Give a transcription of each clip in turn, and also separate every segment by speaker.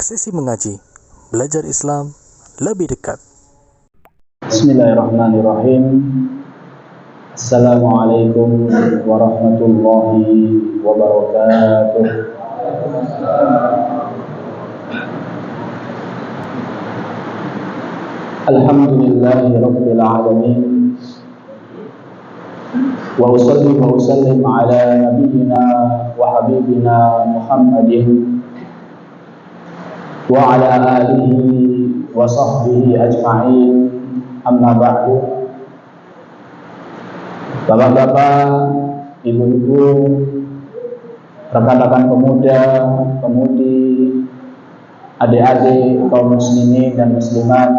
Speaker 1: Sesi mengaji, belajar Islam lebih dekat.
Speaker 2: Bismillahirrahmanirrahim. Assalamualaikum warahmatullahi wabarakatuh. Alhamdulillahi rabbil alamin. Wa usalli wa usallim ala nabiyyina wa habibina Muhammadin wa ala alihi wa sahbihi ajma'in. Amma ba'du. Bapak-bapak, ibu-ibu, rekan-rekan pemuda, pemudi, adik-adik kaum muslimin dan muslimat,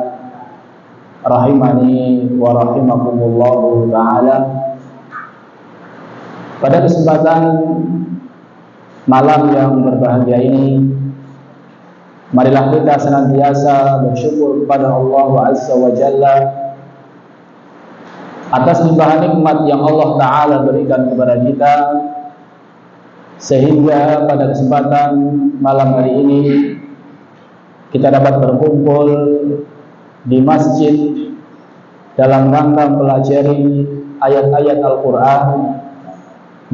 Speaker 2: rahimani wa rahimakumullahu ta'ala. Pada kesempatan malam yang berbahagia ini, marilah kita senantiasa bersyukur kepada Allah Azza wa Jalla atas limpahan nikmat yang Allah Ta'ala berikan kepada kita, sehingga pada kesempatan malam hari ini kita dapat berkumpul di masjid dalam rangka pelajari ayat-ayat Al-Quran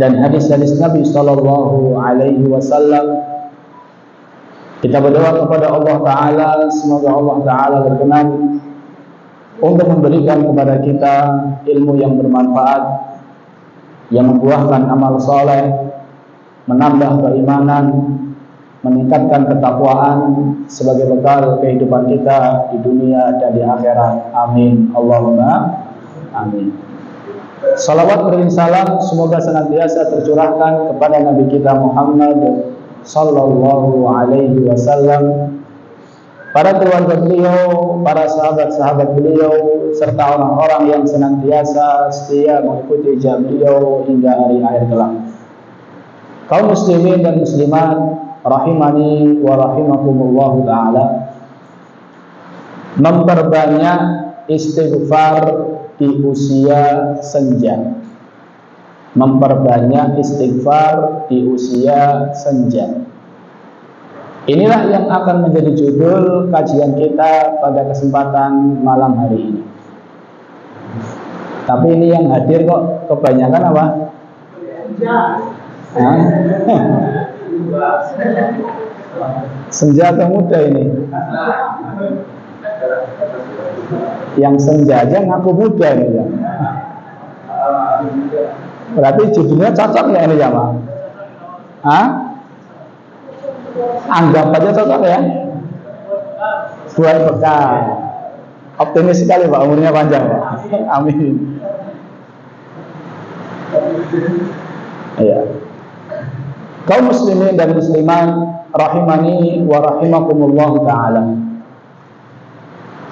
Speaker 2: dan hadis-hadis Nabi Sallallahu Alaihi Wasallam. Kita berdoa kepada Allah Ta'ala, semoga Allah Ta'ala berkenan untuk memberikan kepada kita ilmu yang bermanfaat, yang membuahkan amal soleh, menambah keimanan, meningkatkan ketakwaan sebagai bekal kehidupan kita di dunia dan di akhirat. Amin. Allahumma amin. Salawat beriring salam semoga senantiasa tercurahkan kepada Nabi kita Muhammad Sallallahu Alaihi Wasallam, para keluarga beliau, para sahabat-sahabat beliau, serta orang-orang yang senantiasa setia mengikuti jejak beliau hingga hari akhir kelak. Kaum muslimin dan muslimat, rahimani wa rahimakumullahu ta'ala, memperbanyak istighfar di usia senja. Memperbanyak istighfar di usia senja. Inilah yang akan menjadi judul kajian kita pada kesempatan malam hari ini. Tapi ini yang hadir kok kebanyakan apa? Senja atau muda ini? Yang senja aja ngaku muda ini ya. Berarti judulnya cocok ya ini jamaah? Anggap aja cocok ya. Buat bekal. Optimis sekali Pak, umurnya panjang Pak. Amin. Ya. Kaum muslimin dan muslimat, rahimani wa rahimakumullah ta'ala.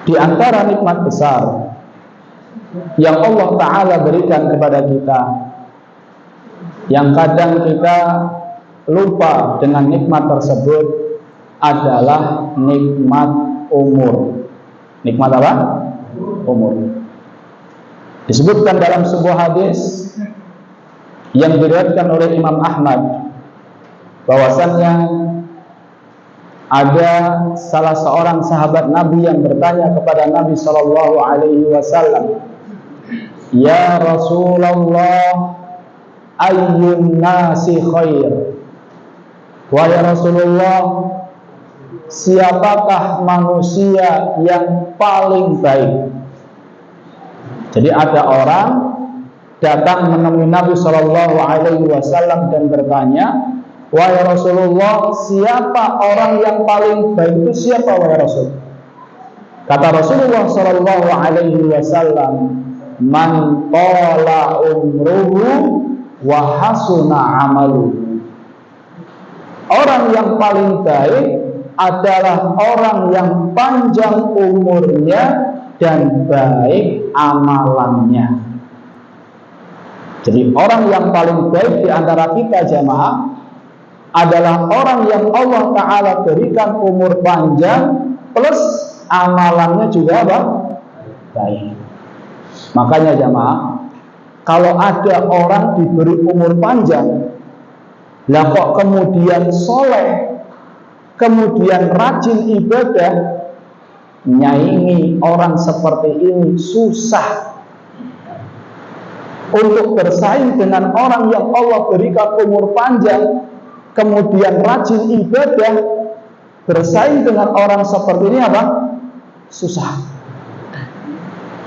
Speaker 2: Di antara nikmat besar yang Allah Ta'ala berikan kepada kita, yang kadang kita lupa dengan nikmat tersebut, adalah nikmat umur. Nikmat apa? Umur. Disebutkan dalam sebuah hadis yang diriwayatkan oleh Imam Ahmad, bahwasannya ada salah seorang sahabat Nabi yang bertanya kepada Nabi Sallallahu Alaihi Wasallam, "Ya Rasulullah, ayyun nasi khair?" Wahai Rasulullah, siapakah manusia yang paling baik? Jadi ada orang datang menemui Nabi Sallallahu Alaihi Wasallam dan bertanya, wahai Rasulullah, siapa orang yang paling baik itu siapa wahai Rasul? Kata Rasulullah Sallallahu Alaihi Wasallam, man qala umruhu wa hasuna amaluhu. Orang yang paling baik adalah orang yang panjang umurnya dan baik amalannya. Jadi orang yang paling baik di antara kita jamaah adalah orang yang Allah Ta'ala berikan umur panjang plus amalannya juga apa? Baik. Makanya jamaah, kalau ada orang diberi umur panjang, lah kok kemudian soleh, kemudian rajin ibadah, nyaingi orang seperti ini susah. Untuk bersaing dengan orang yang Allah berikan umur panjang, kemudian rajin ibadah, bersaing dengan orang seperti ini apa? Susah.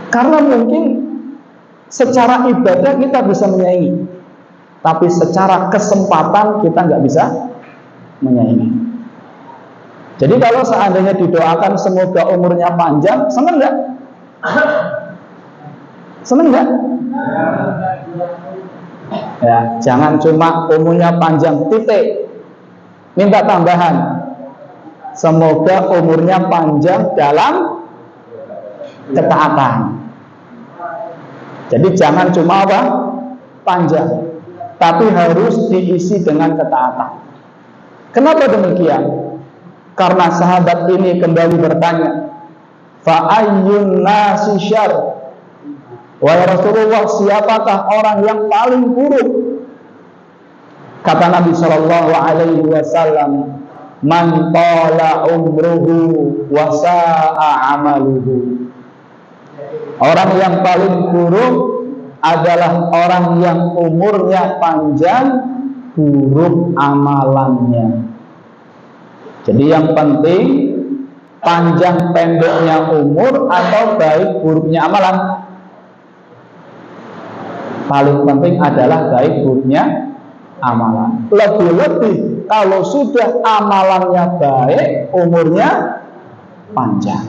Speaker 2: Karena mungkin secara ibadah kita bisa menyaingi, tapi secara kesempatan kita nggak bisa menyaingi. Jadi kalau seandainya didoakan semoga umurnya panjang, seneng nggak? Seneng nggak? Ya, jangan cuma umurnya panjang titik, minta tambahan. Semoga umurnya panjang dalam ketaatan. Jadi jangan cuma apa? Panjang, tapi harus diisi dengan ketaatan. Kenapa demikian? Karena sahabat ini kembali bertanya, fa ayyun nasi syarr? Wahai Rasulullah, siapakah orang yang paling buruk? Kata Nabi Shallallahu Alaihi Wasallam, man tala umruhu wa sa'a amaluhu. Orang yang paling buruk adalah orang yang umurnya panjang, buruk amalannya. Jadi yang penting panjang pendeknya umur atau baik buruknya amalan. Paling penting adalah baik buruknya amalan. Lebih-lebih kalau sudah amalannya baik, umurnya panjang.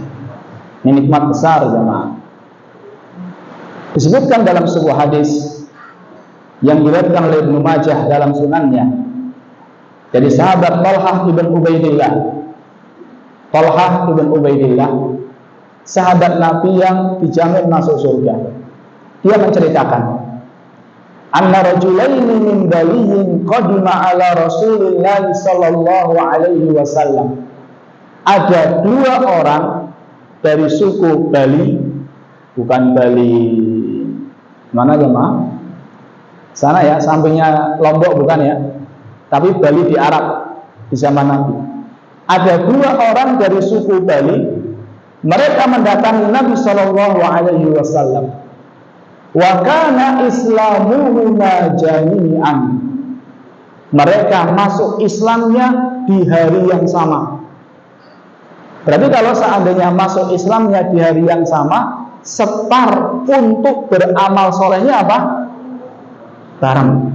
Speaker 2: Ini nikmat besar jemaah. Disebutkan dalam sebuah hadis yang diriwayatkan oleh Ibnu Majah dalam sunannya dari sahabat Talhah ibn Ubaidillah. Talhah ibn Ubaidillah, sahabat Nabi yang dijamin masuk surga. Dia menceritakan, anna rajulaini min baliyin qadima ala Rasulillah sallallahu alaihi wasallam. Ada dua orang dari suku Bali, bukan Bali mana jemaah? Sana ya, sampingnya Lombok bukan ya, tapi Bali di Arab di zaman Nabi. Ada dua orang dari suku Bali, mereka mendatangi Nabi sallallahu alaihi wasallam. Wa kana islamuhuma jami'an. Mereka masuk Islamnya di hari yang sama. Berarti kalau seandainya masuk Islamnya di hari yang sama, setar untuk beramal solehnya apa? Bareng.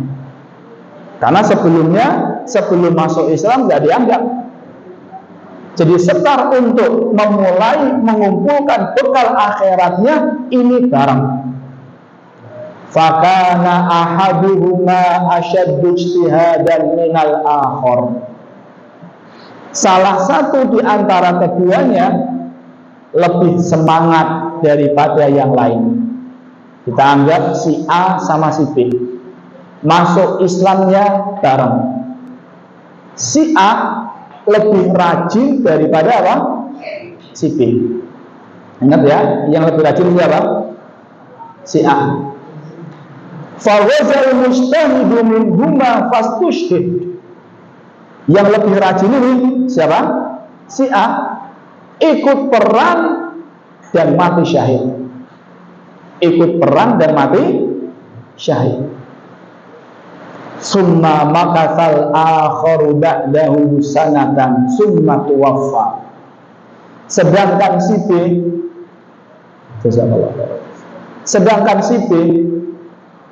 Speaker 2: Karena sebelumnya, sebelum masuk Islam nggak dianggap. Jadi setar untuk memulai mengumpulkan bekal akhiratnya ini bareng. Fakana ahaduhuma asyaddu ijtihadan minal akhar. Salah satu di antara keduanya lebih semangat daripada yang lain. Kita anggap si A sama si B masuk Islamnya bareng. Si A lebih rajin daripada apa? Si B. Ingat ya, yang lebih rajin siapa? Si A. Fawazal mujtahidu minhuma fastushhid. Yang lebih rajin ini siapa? Si A. Ikut perang dan mati syahid. Ikut perang dan mati syahid. Summa makathal akharu ba'dahu sanatan summa tuwaffa. Sedangkan si B, sedangkan si B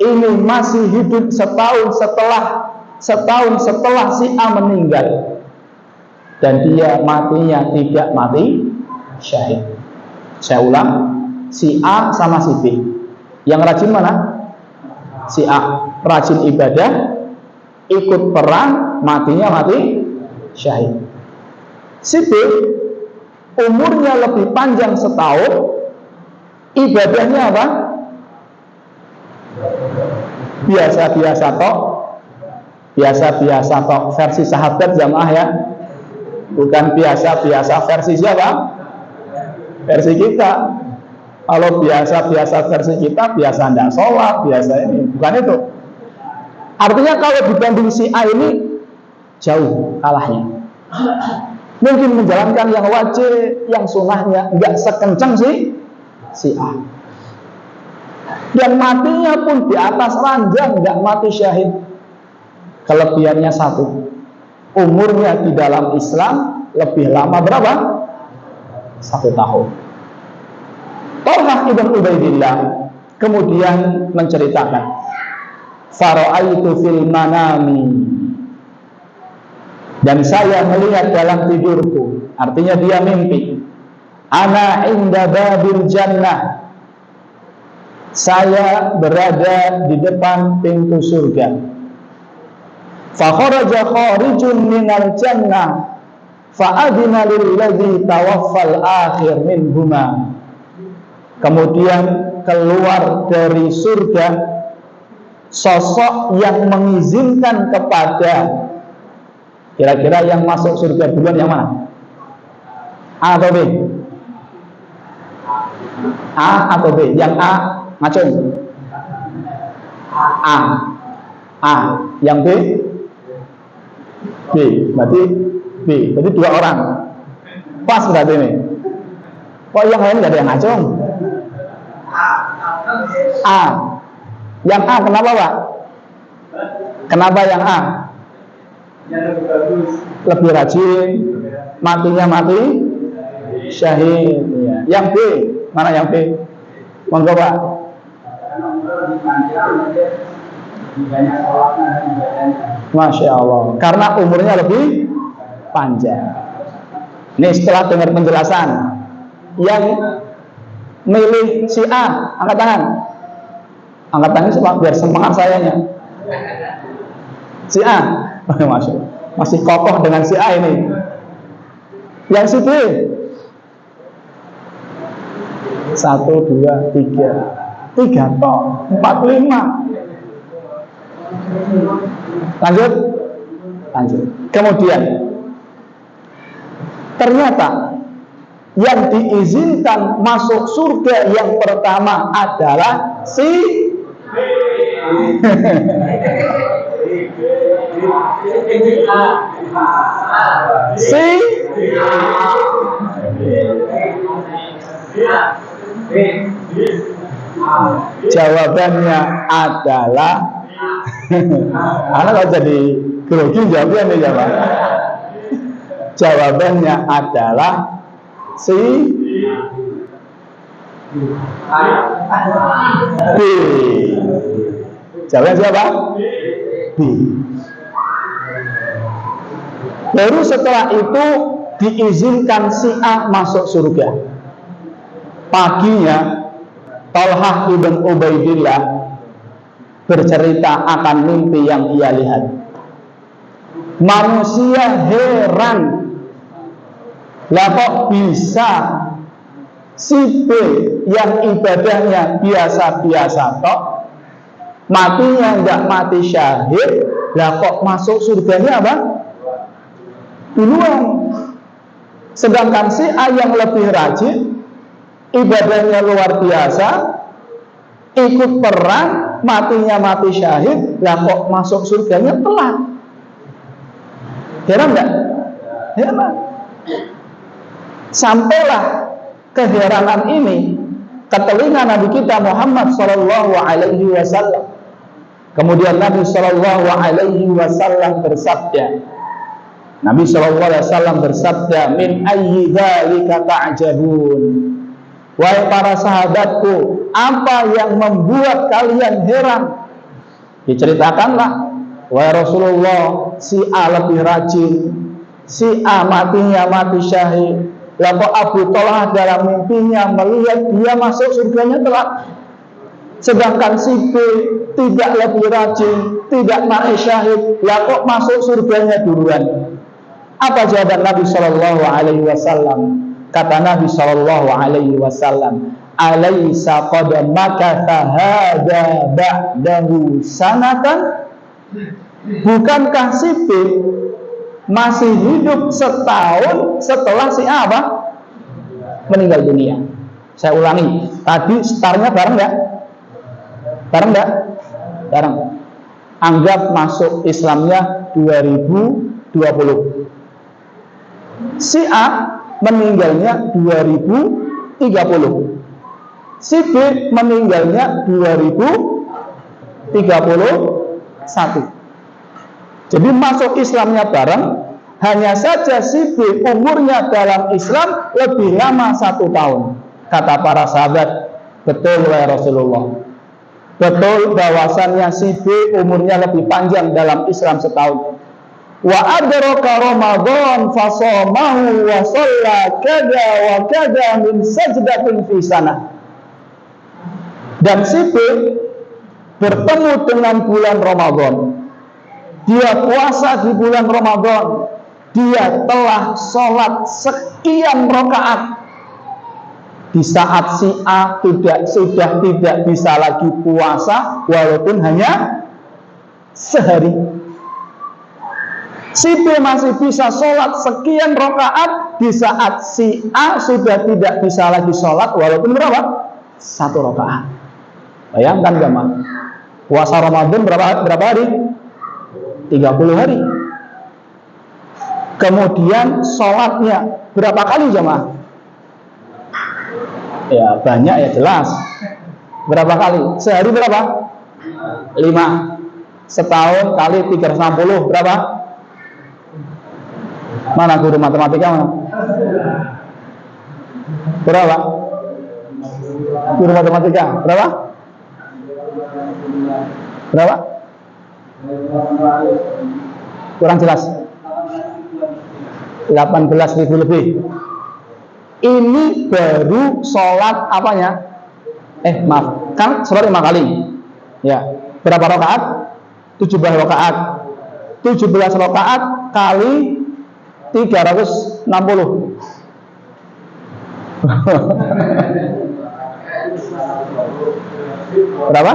Speaker 2: ini masih hidup setahun setelah si A meninggal, dan dia matinya tidak mati syahid. Saya ulang, si A sama si B. Yang rajin mana? Si A, rajin ibadah, ikut perang, matinya mati syahid. Si B umurnya lebih panjang setahun, ibadahnya apa? Biasa-biasa tok, versi sahabat jamaah ya, bukan biasa-biasa versi siapa? Versi kita. Kalau biasa-biasa versi kita, biasa ndak sholat, biasa ini, bukan itu. Artinya kalau dibanding si A ini jauh kalahnya. Mungkin menjalankan yang wajib, yang sunnahnya nggak sekencang si A. Dan matinya pun di atas ranjang, nggak mati syahid. Kelebihannya satu, umurnya di dalam Islam lebih lama berapa? 1 tahun. Talhah ibn Ubaidillah kemudian menceritakan, fara'aitu fil manami, dan saya melihat dalam tidurku, artinya dia mimpi, ana inda babil jannah, saya berada di depan pintu surga. Fa kharaja kharijun minal jannah fa adina lilladzi tawaffal akhir minhuma. Kemudian keluar dari surga sosok yang mengizinkan kepada, kira-kira yang masuk surga duluan yang mana? A atau B? A atau B? Yang A ngacung. A. Yang B? B. Berarti 2 orang. Pas berarti ini. Kok yang lain nggak ada yang ngacung? A. Yang A kenapa, Pak? Kenapa yang A? Yang lebih bagus, lebih rajin, matinya mati syahid. Ya. Yang B, mana yang B? Monggo, Pak. Masya Allah, karena umurnya lebih panjang. Ini setelah dengar penjelasan, yang milih si A, angkat tangan. Angkat tangan biar semangat sayanya. Si A, Masya Allah, masih kokoh dengan si A ini. Yang si B, 1, 2, 3 toh, 4, 5. Lanjut. Kemudian ternyata yang diizinkan masuk surga yang pertama adalah si jawabannya adalah anak kalau jadi grogi jawabnya nih jawab. Jawabannya adalah si B. Jawabannya siapa? B. Baru setelah itu diizinkan si A masuk surga. Paginya Talhah ibn Ubaidillah bercerita akan mimpi yang ia lihat. Manusia heran, lah kok bisa si B yang ibadahnya biasa-biasa tok, matinya enggak mati syahid, lah kok masuk surganya apa? Duluan. Sedangkan si A yang lebih rajin, ibadahnya luar biasa, ikut perang, matinya mati syahid, lah kok masuk surganya telat. Heran enggak? Heran. Sampailah keheranan ini ke telinga Nabi kita Muhammad sallallahu alaihi wasallam. Kemudian Nabi sallallahu alaihi wasallam bersabda, Nabi sallallahu alaihi wasallam bersabda, min ayyi dzalika ta'jabun. Wahai para sahabatku, apa yang membuat kalian heran? Diceritakanlah, wahai Rasulullah, si A lebih rajin, si A matinya mati syahid. Lalu Abu Talhah dalam mimpinya melihat dia masuk surganya telat. Sedangkan si B tidak lebih rajin, tidak mati syahid, lalu masuk surganya duluan. Apa jawaban Nabi Shallallahu Alaihi Wasallam? Kata Nabi Shallallahu Alaihi Wasallam, "Alaysa qad makatha hadza ba'dahu sanatan?" Bukankah si B masih hidup setahun setelah si A apa? Meninggal dunia. Saya ulangi, tadi startnya bareng nggak? Bareng nggak? Bareng. Anggap masuk Islamnya 2020. Si A meninggalnya 2030. Si B meninggalnya 2031. Jadi masuk Islamnya bareng, hanya saja si B umurnya dalam Islam lebih lama 1 tahun. Kata para sahabat, betul wahai Rasulullah. Betul bahwasannya si B umurnya lebih panjang dalam Islam setahun. Wa adraka Ramadan fasamahu wa shalla kada wa kada min sajdatin fi sana. Dan si B bertemu dengan bulan Ramadan. Dia puasa di bulan Ramadan. Dia telah sholat sekian rakaat. Di saat si A sudah tidak bisa lagi puasa, walaupun hanya sehari. Si B masih bisa sholat sekian rakaat di saat si A sudah tidak bisa lagi sholat, walaupun berapa? 1 rakaat. Bayangkan jemaah, puasa Ramadan berapa hari? 30 hari. Kemudian sholatnya berapa kali jemaah? Ya banyak ya jelas. Berapa kali? Sehari berapa? 5. Setahun kali 360 berapa? Mana guru matematika mana? Berapa? Guru matematika berapa? Berapa? Kurang jelas. 18.000 lebih. Ini baru sholat apanya? Maaf, kan sholat 5 kali. Ya, berapa rakaat? 17 rakaat. 17 rakaat kali 360. Berapa?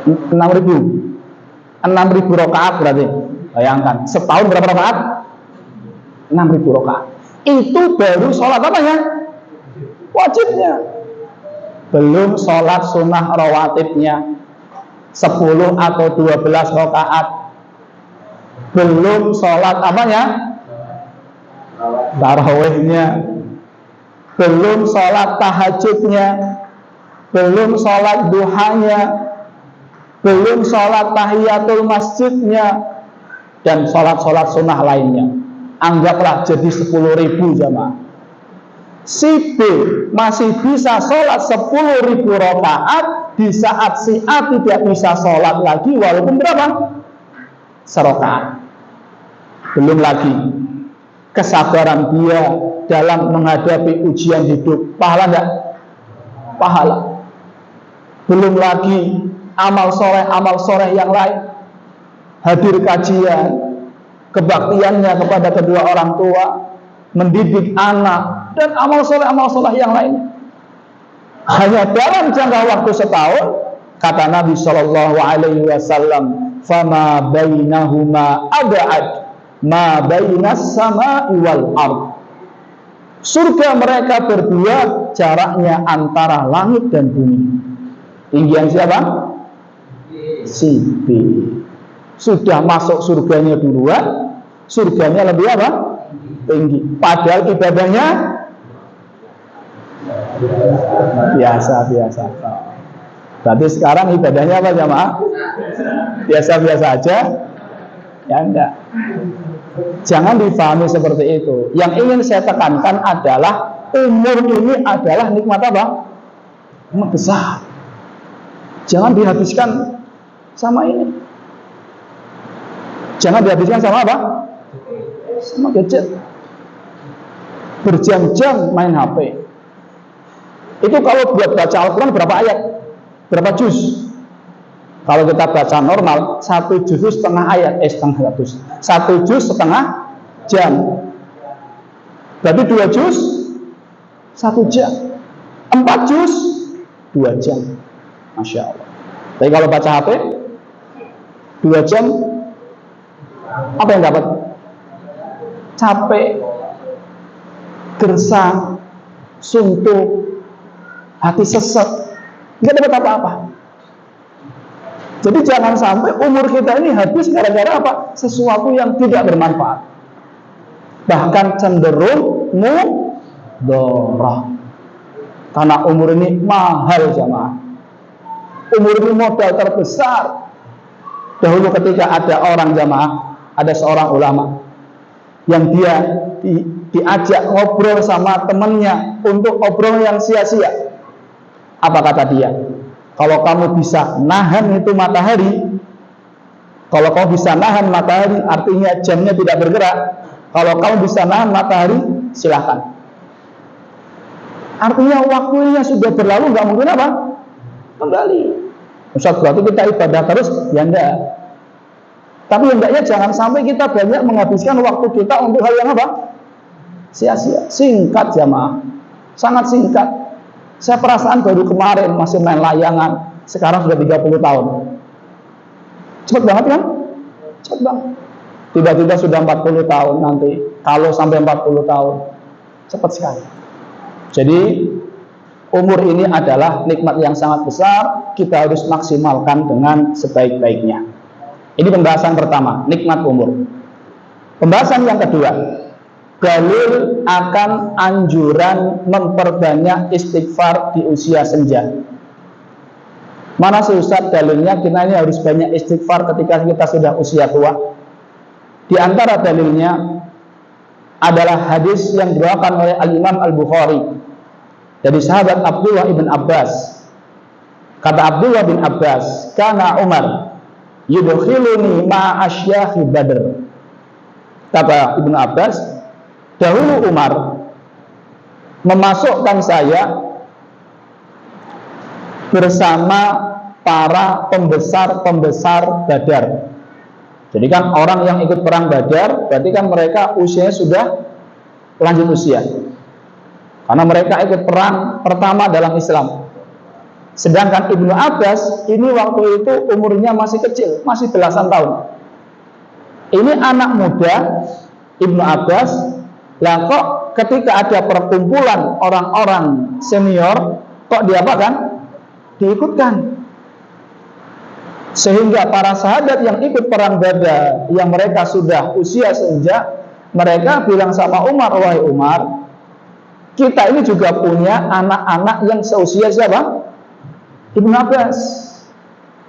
Speaker 2: 6.000 rakaat berarti. Bayangkan, setahun berapa rakaat? 6.000 rakaat. Itu baru sholat apanya? Wajibnya. Belum sholat sunnah rawatibnya 10 atau 12 rakaat. Belum sholat apanya? Tarawihnya. Belum sholat tahajudnya. Belum sholat duhanya. Belum sholat tahiyatul masjidnya. Dan sholat-sholat sunnah lainnya. Anggaplah jadi 10.000 jamaah. Si B masih bisa sholat 10.000 rakaat di saat si A tidak bisa sholat lagi, walaupun berapa? 1 rakaat. Belum lagi kesabaran dia dalam menghadapi ujian hidup. Pahala enggak? Pahala. Belum lagi amal soleh yang lain. Hadir kajian, kebaktiannya kepada kedua orang tua, mendidik anak, dan amal soleh yang lain. Hanya dalam jangka waktu setahun, kata Nabi Shallallahu Alaihi Wasallam, "Fama bainahuma ab'ad, ma bainas sama'i wal ard." Surga mereka berdua jaraknya antara langit dan bumi. Tinggian siapa? Si B. Sudah masuk surganya duluan, surganya lebih apa? Tinggi. Padahal ibadahnya biasa. Berarti sekarang ibadahnya apa jamaah? Biasa-biasa aja? Ya enggak. Jangan difahami seperti itu. Yang ingin saya tekankan adalah umur ini adalah nikmat apa? Nikmat besar. Jangan dihabiskan sama ini. Jangan dihabiskan sama apa? Sama gadget. Berjam-jam main HP. Itu kalau buat baca Al-Quran berapa ayat? Berapa juz? Kalau kita baca normal 1 juz setengah ayat, setengah juz. 1 juz setengah jam. Berarti 2 juz 1 jam. 4 juz 2 jam. Masya Allah. Tapi kalau baca HP 2 jam, apa yang dapat? Capek, gersang, suntuk, hati sesek, nggak dapat apa-apa. Jadi jangan sampai umur kita ini habis gara-gara apa? Sesuatu yang tidak bermanfaat. bahkan cenderung mudharah. Karena umur ini mahal jamaah. Umur ini modal terbesar. Dahulu ketika ada orang jamaah, ada seorang ulama yang dia diajak ngobrol sama temannya untuk ngobrol yang sia-sia. Apa kata dia? Kalau kamu bisa nahan itu matahari, kalau kamu bisa nahan matahari, artinya jamnya tidak bergerak. Kalau kamu bisa nahan matahari, silahkan. Artinya waktunya sudah berlalu, nggak mungkin apa? Kembali. Ustaz, berarti kita ibadah terus? Ya enggak. Tapi hendaknya jangan sampai kita banyak menghabiskan waktu kita untuk hal yang apa? Sia-sia. Singkat jamaah, sangat singkat. Saya perasaan baru kemarin masih main layangan, sekarang sudah 30 tahun. Cepat banget kan? Cepat banget. Tiba-tiba sudah 40 tahun nanti. Kalau sampai 40 tahun, cepat sekali. Jadi umur ini adalah nikmat yang sangat besar. Kita harus maksimalkan dengan sebaik-baiknya. Ini pembahasan pertama, nikmat umur. Pembahasan yang kedua, dalil akan anjuran memperbanyak istighfar di usia senja. Mana sih Ustaz dalilnya kita ini harus banyak istighfar ketika kita sudah usia tua? Di antara dalilnya adalah hadis yang diriwayatkan oleh Al-Imam Al-Bukhari dari sahabat Abdullah ibn Abbas. Kata Abdullah bin Abbas, "Kana Umar yudkhiluni ma'asyakhi Badr." Kata Ibnu Abbas, dahulu Umar memasukkan saya bersama para pembesar-pembesar Badar. Jadi kan orang yang ikut perang Badar, berarti kan mereka usianya sudah lanjut usia. Karena mereka ikut perang pertama dalam Islam. Sedangkan Ibnu Abbas ini waktu itu umurnya masih kecil, masih belasan tahun. Ini anak muda Ibnu Abbas. Lah kok ketika ada perkumpulan orang-orang senior, kok diapakan? Diikutkan. Sehingga para sahabat yang ikut perang Badar, yang mereka sudah usia senja, mereka bilang sama Umar, "Wahai Umar, kita ini juga punya anak-anak yang seusia siapa? Ibnu Abbas.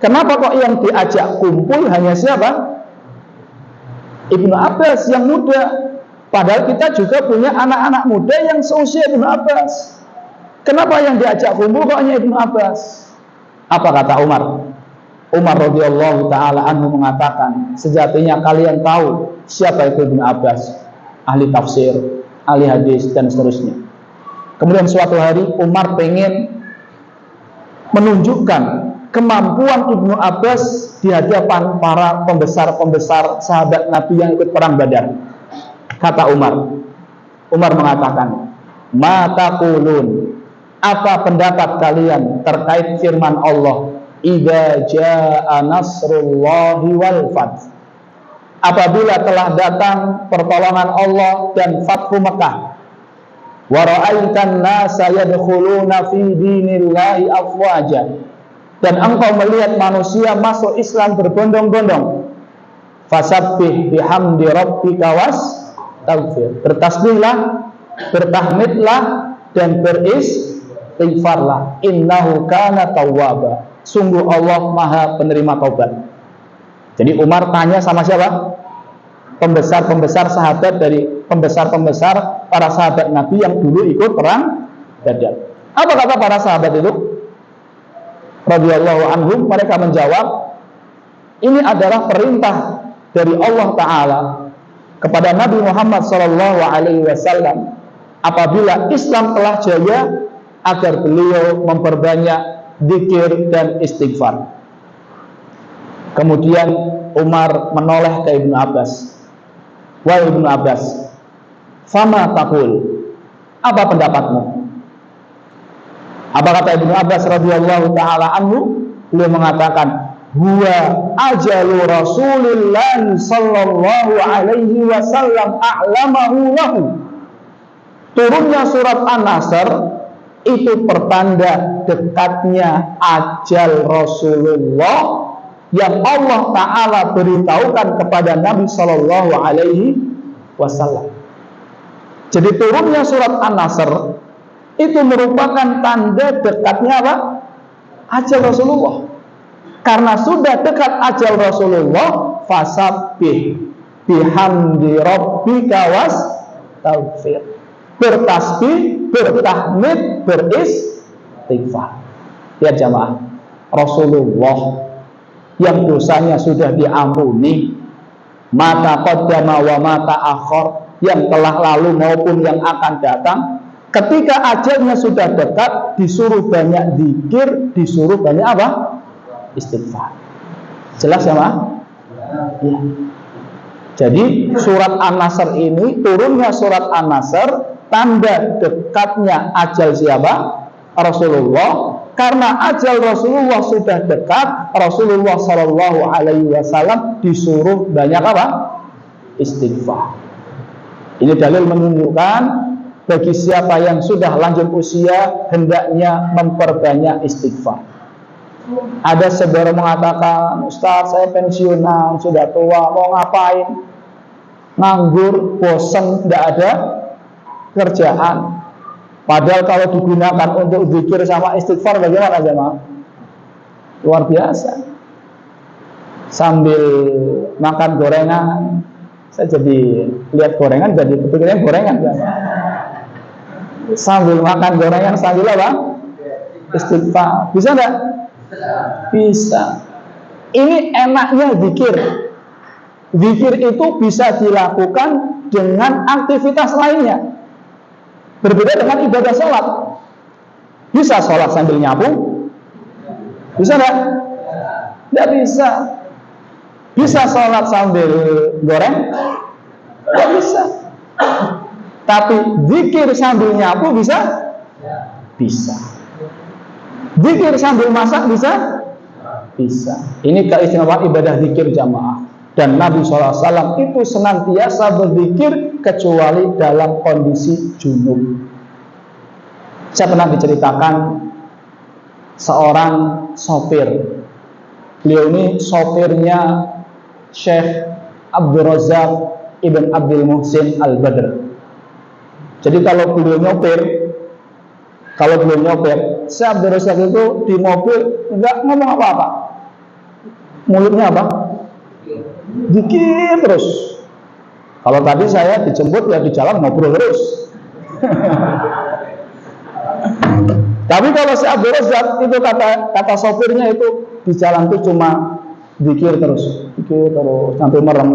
Speaker 2: Kenapa kok yang diajak kumpul hanya siapa? Ibnu Abbas yang muda. Padahal kita juga punya anak-anak muda yang seusia Ibnu Abbas. Kenapa yang diajak kumpul kok hanya Ibnu Abbas?" Apa kata Umar? Umar radhiyallahu taala anhu mengatakan, sejatinya kalian tahu siapa itu Ibnu Abbas, ahli tafsir, ahli hadis dan seterusnya. Kemudian suatu hari Umar pengen menunjukkan kemampuan Ibnu Abbas di hadapan para pembesar-pembesar sahabat Nabi yang ikut perang Badar. Kata Umar mengatakan, "Ma taqulun?" Apa pendapat kalian terkait firman Allah, "Idza jaa nasrullahi wal fath." Apabila telah datang pertolongan Allah dan Fathu Mekah. Wa ra'aitan nasa yadkhuluna fi dinillahi afwaja. Dan engkau melihat manusia masuk Islam berbondong-bondong. Fasabbih bihamdi rabbika wastaghfir. Bertasbihlah, bertahmidlah dan beristighfarlah. Innahu kana tawwaba. Sungguh Allah Maha penerima taubat. Jadi Umar tanya sama siapa? Pembesar-pembesar sahabat dari pembesar-pembesar para sahabat Nabi yang dulu ikut perang Badar. Apa kata para sahabat itu? Radhiyallahu anhum, mereka menjawab, ini adalah perintah dari Allah Ta'ala kepada Nabi Muhammad SAW apabila Islam telah jaya agar beliau memperbanyak dzikir dan istighfar. Kemudian Umar menoleh ke Ibnu Abbas. Wahai Ibnu Abbas, fama taqul? Apa pendapatmu? Apa kata Ibnu Abbas radhiyallahu taala anhu? Beliau mengatakan, huwa ajalu Rasulillah sallallahu alaihi wasallam a'lamahu lahu. Turunnya surat An-Nasr itu pertanda dekatnya ajal Rasulullah yang Allah Ta'ala beritahukan kepada Nabi Sallallahu Alaihi Wasallam. Jadi turunnya surat An-Nasr itu merupakan tanda dekatnya apa? Ajal Rasulullah. Karena sudah dekat ajal Rasulullah, fasabbih bihamdi rabbika wastaghfir. Bertasbih, bertahmid, beristighfar. Lihat jamaah, Rasulullah yang dosanya sudah diampuni, mata qaddama wa mata akhir, yang telah lalu maupun yang akan datang, ketika ajalnya sudah dekat, disuruh banyak zikir, disuruh banyak apa? Istighfar. Jelas ya, Mas? Ya. Jadi surat An-Nasr ini, turunnya surat An-Nasr, tanda dekatnya ajal siapa? Rasulullah. Karena ajal Rasulullah sudah dekat, Rasulullah Shallallahu Alaihi Wasallam disuruh banyak apa? Istighfar. Ini dalil menunjukkan bagi siapa yang sudah lanjut usia hendaknya memperbanyak istighfar. Ada saudara mengatakan, Ustaz, saya pensiunan, sudah tua, mau ngapain? Nganggur, bosan, tidak ada kerjaan. Padahal kalau digunakan untuk zikir sama istighfar bagaimana jemaah? Luar biasa. Sambil makan gorengan, saya jadi lihat gorengan, jadi kepikiran gorengan ya. Sambil makan gorengan, sambil apa? Istighfar. Bisa enggak? Bisa. Ini enaknya zikir. Zikir itu bisa dilakukan dengan aktivitas lainnya. Berbeda dengan ibadah sholat. Bisa sholat sambil nyapu? Bisa enggak? Tidak bisa. Bisa sholat sambil goreng? Tidak bisa. Tapi zikir sambil nyapu bisa? Bisa. Zikir sambil masak bisa? Bisa. Ini keistimewaan ibadah zikir jamaah. Dan Nabi SAW itu senantiasa berzikir kecuali dalam kondisi junub. Saya pernah diceritakan seorang sopir. Beliau ini sopirnya Syekh Abdul Razak Ibn Abdul Muhsin Al-Badr. Jadi kalau beliau nyopir, Syekh Abdul Razak itu di mobil enggak ngomong apa-apa. Mulutnya apa? Dikit terus. Kalau tadi saya dijemput ya di jalan ngobrol terus. Tapi kalau si Abdul Razak itu kata sopirnya itu di jalan itu cuma zikir terus sampai merem,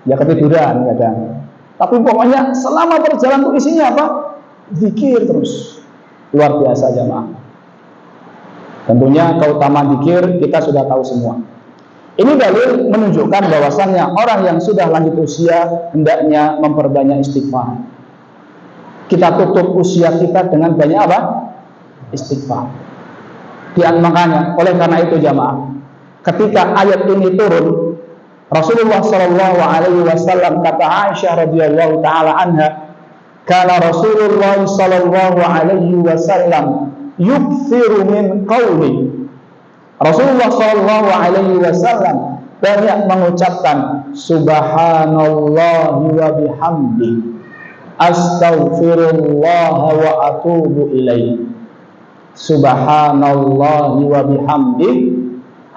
Speaker 2: ya ketiduran kadang. Tapi pokoknya selama perjalanan itu isinya apa? Zikir terus. Luar biasa jemaah. Tentunya keutamaan zikir kita sudah tahu semua. Ini dalil menunjukkan bahwasannya orang yang sudah lanjut usia hendaknya memperbanyak istighfar. Kita tutup usia kita dengan banyak apa? Istighfar. Makanya, oleh karena itu jamaah, ketika ayat ini turun, Rasulullah Shallallahu Alaihi Wasallam kata Aisyah radhiyallahu taala anha, kana Rasulullah Shallallahu Alaihi Wasallam yukthiru min qawli. Rasulullah Shallallahu Alaihi Wasallam banyak mengucapkan Subhanallah wa bihamdi, Astaghfirullah wa atubu ilaih. Subhanallah wa bihamdi,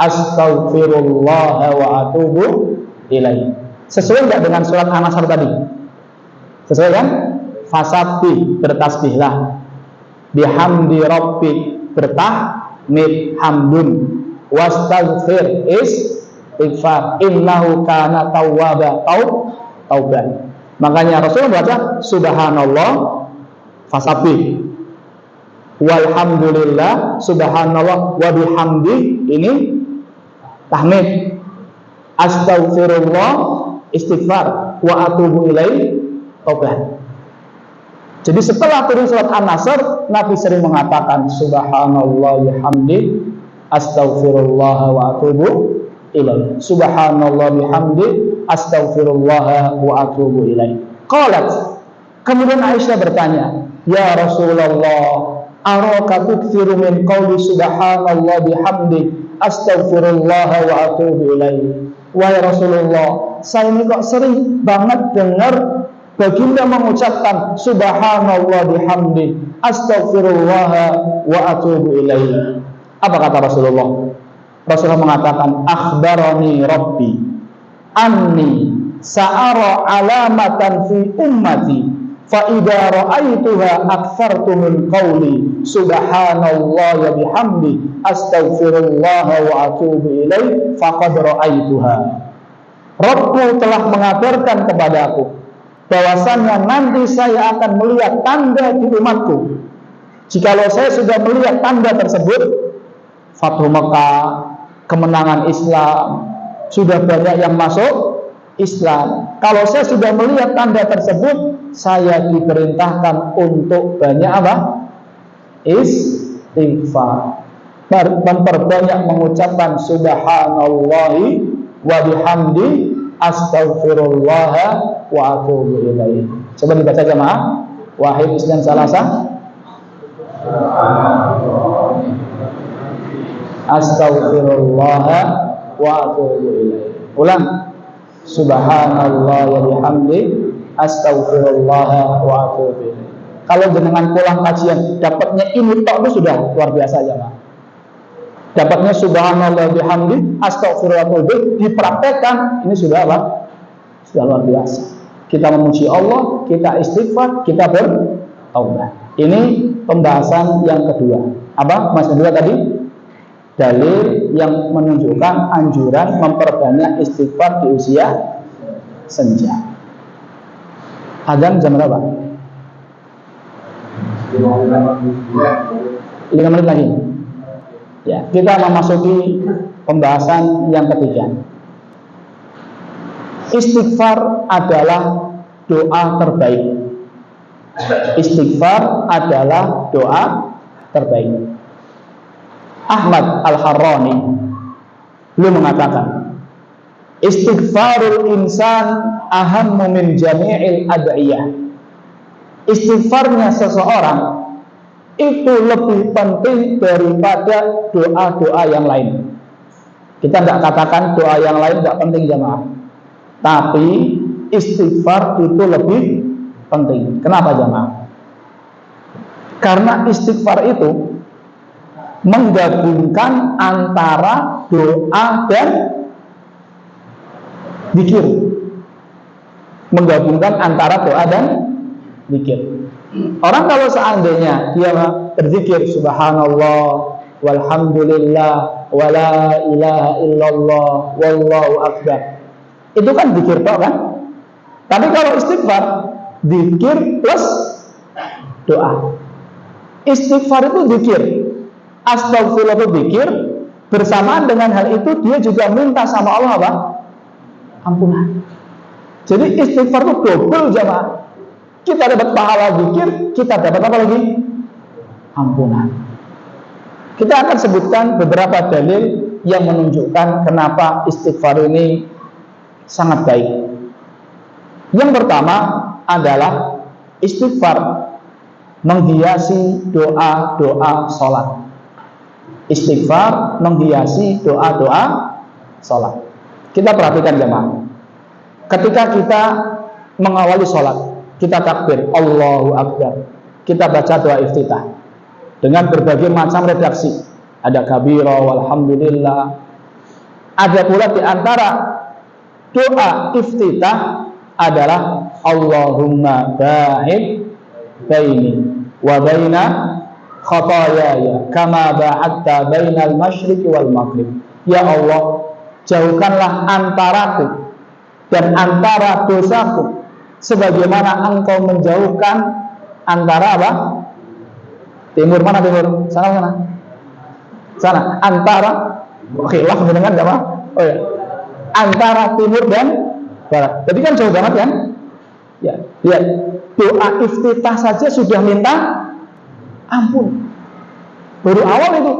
Speaker 2: Astaghfirullah wa atubu ilaih. Sesuai enggak dengan surat An-Nasr tadi? Sesuai kan? Fasabbih, bertasbihlah. Bihamdi rabbik, bertahmid, hamdun. Wastaghfir, istighfar. Innahu kana tawwaba, taubat. Makanya Rasulullah baca Subhanallah, fasabbih. Walhamdulillah, subhanallah, wa bihamdi, ini tahmid. Astaghfirullah, istighfar. Wa atubu ilaih, taubat. Jadi setelah turun surat An-Nasr, Nabi sering mengatakan Subhanallah bihamdi, Astaghfirullah wa atubu ilaih. Subhanallah bihamdi, Astaghfirullah wa atubu ilaih. Qalat, kemudian Aisyah bertanya, ya Rasulullah, araka tukthiru min qawli subhanallah bihamdi, Astaghfirullah wa atubu ilaih. Wahai Rasulullah, saya ini kok sering banget dengar baginda mengucapkan subhanallah bihamdi astaghfirullah wa atubu ilaihi. Apa kata Rasulullah? Rasulullah mengatakan akhbarani rabbi anni sa'ara alamatan fi ummati fa idza ra'aituha aktsartu min qawli subhanallah wa bihamdi astaghfirullah wa atubu ilaihi faqad ra'aituha. Rabbku telah mengabarkan kepadaku bahwasannya nanti saya akan melihat tanda di umatku. Jikalau saya sudah melihat tanda tersebut, Fathu Mekah, kemenangan Islam, sudah banyak yang masuk Islam. Kalau saya sudah melihat tanda tersebut, saya diperintahkan untuk banyak apa? Istighfar. Memperbanyak mengucapkan subhanallahi wa bihamdi astaghfirullah wa atubu ilaihi. Coba dibaca jemaah. Wahid isnan salasa. Astaghfirullah wa atubu ilaihi. Ulang. Subhanallah wa bihamdi astaghfirullah wa atubu ilaihi. Kalau jenengan pulang kajian dapatnya ini tok itu sudah luar biasa jemaah. Dapatnya subhanallah bihamdi astaghfirullah wa atubu ilaihi, dipraktekkan ini sudah apa? Sudah luar biasa. Kita memuji Allah, kita istighfar, kita bertaubat. Ini pembahasan yang kedua. Apa mas kedua tadi? Dalil yang menunjukkan anjuran memperbanyak istighfar di usia senja. Adzan jam berapa? 5 menit lagi. Ya, kita memasuki pembahasan yang ketiga. Istighfar adalah doa terbaik. Istighfar adalah doa terbaik. Ahmad Al-Harrani beliau mengatakan, istighfarul insan ahammu min jami'il ad'iyah. Istighfarnya seseorang itu lebih penting daripada doa-doa yang lain. Kita tidak katakan doa yang lain tidak penting jemaah, tapi istighfar itu lebih penting. Kenapa jemaah? Karena istighfar itu menggabungkan antara doa dan zikir. Menggabungkan antara doa dan zikir. Orang kalau seandainya dia berzikir subhanallah walhamdulillah wala ilaha illallah wallahu akbar, itu kan zikir tok kan? Tapi kalau istighfar, zikir plus doa. Istighfar itu zikir, astagfirullah itu zikir, bersamaan dengan hal itu dia juga minta sama Allah apa? Ampunan. Jadi istighfar itu double jemaah. Kita dapat pahala zikir, kita dapat apa lagi? Ampunan. Kita akan sebutkan beberapa dalil yang menunjukkan kenapa istighfar ini sangat baik. Yang pertama adalah istighfar menghiasi doa-doa sholat. Istighfar menghiasi doa-doa sholat. Kita perhatikan jemaah. Ketika kita mengawali sholat, kita takbir Allahu Akbar, kita baca doa iftitah dengan berbagai macam redaksi. Ada kabira walhamdulillah. Ada pula di antara doa iftitah adalah Allahumma ba'id baini wa baina khataayaya kama ba'adta bainal masyriqi wal maghrib. Ya Allah, jauhkanlah antaraku dan antara dosaku sebagaimana engkau menjauhkan antara apa? Timur mana timur? Sana. Antara. Oke, lah mendengar enggak apa? Oh ya. Antara timur dan barat. Jadi kan jauh banget kan? Ya. Lihat, doa iftitah saja sudah minta ampun. Baru awal itu.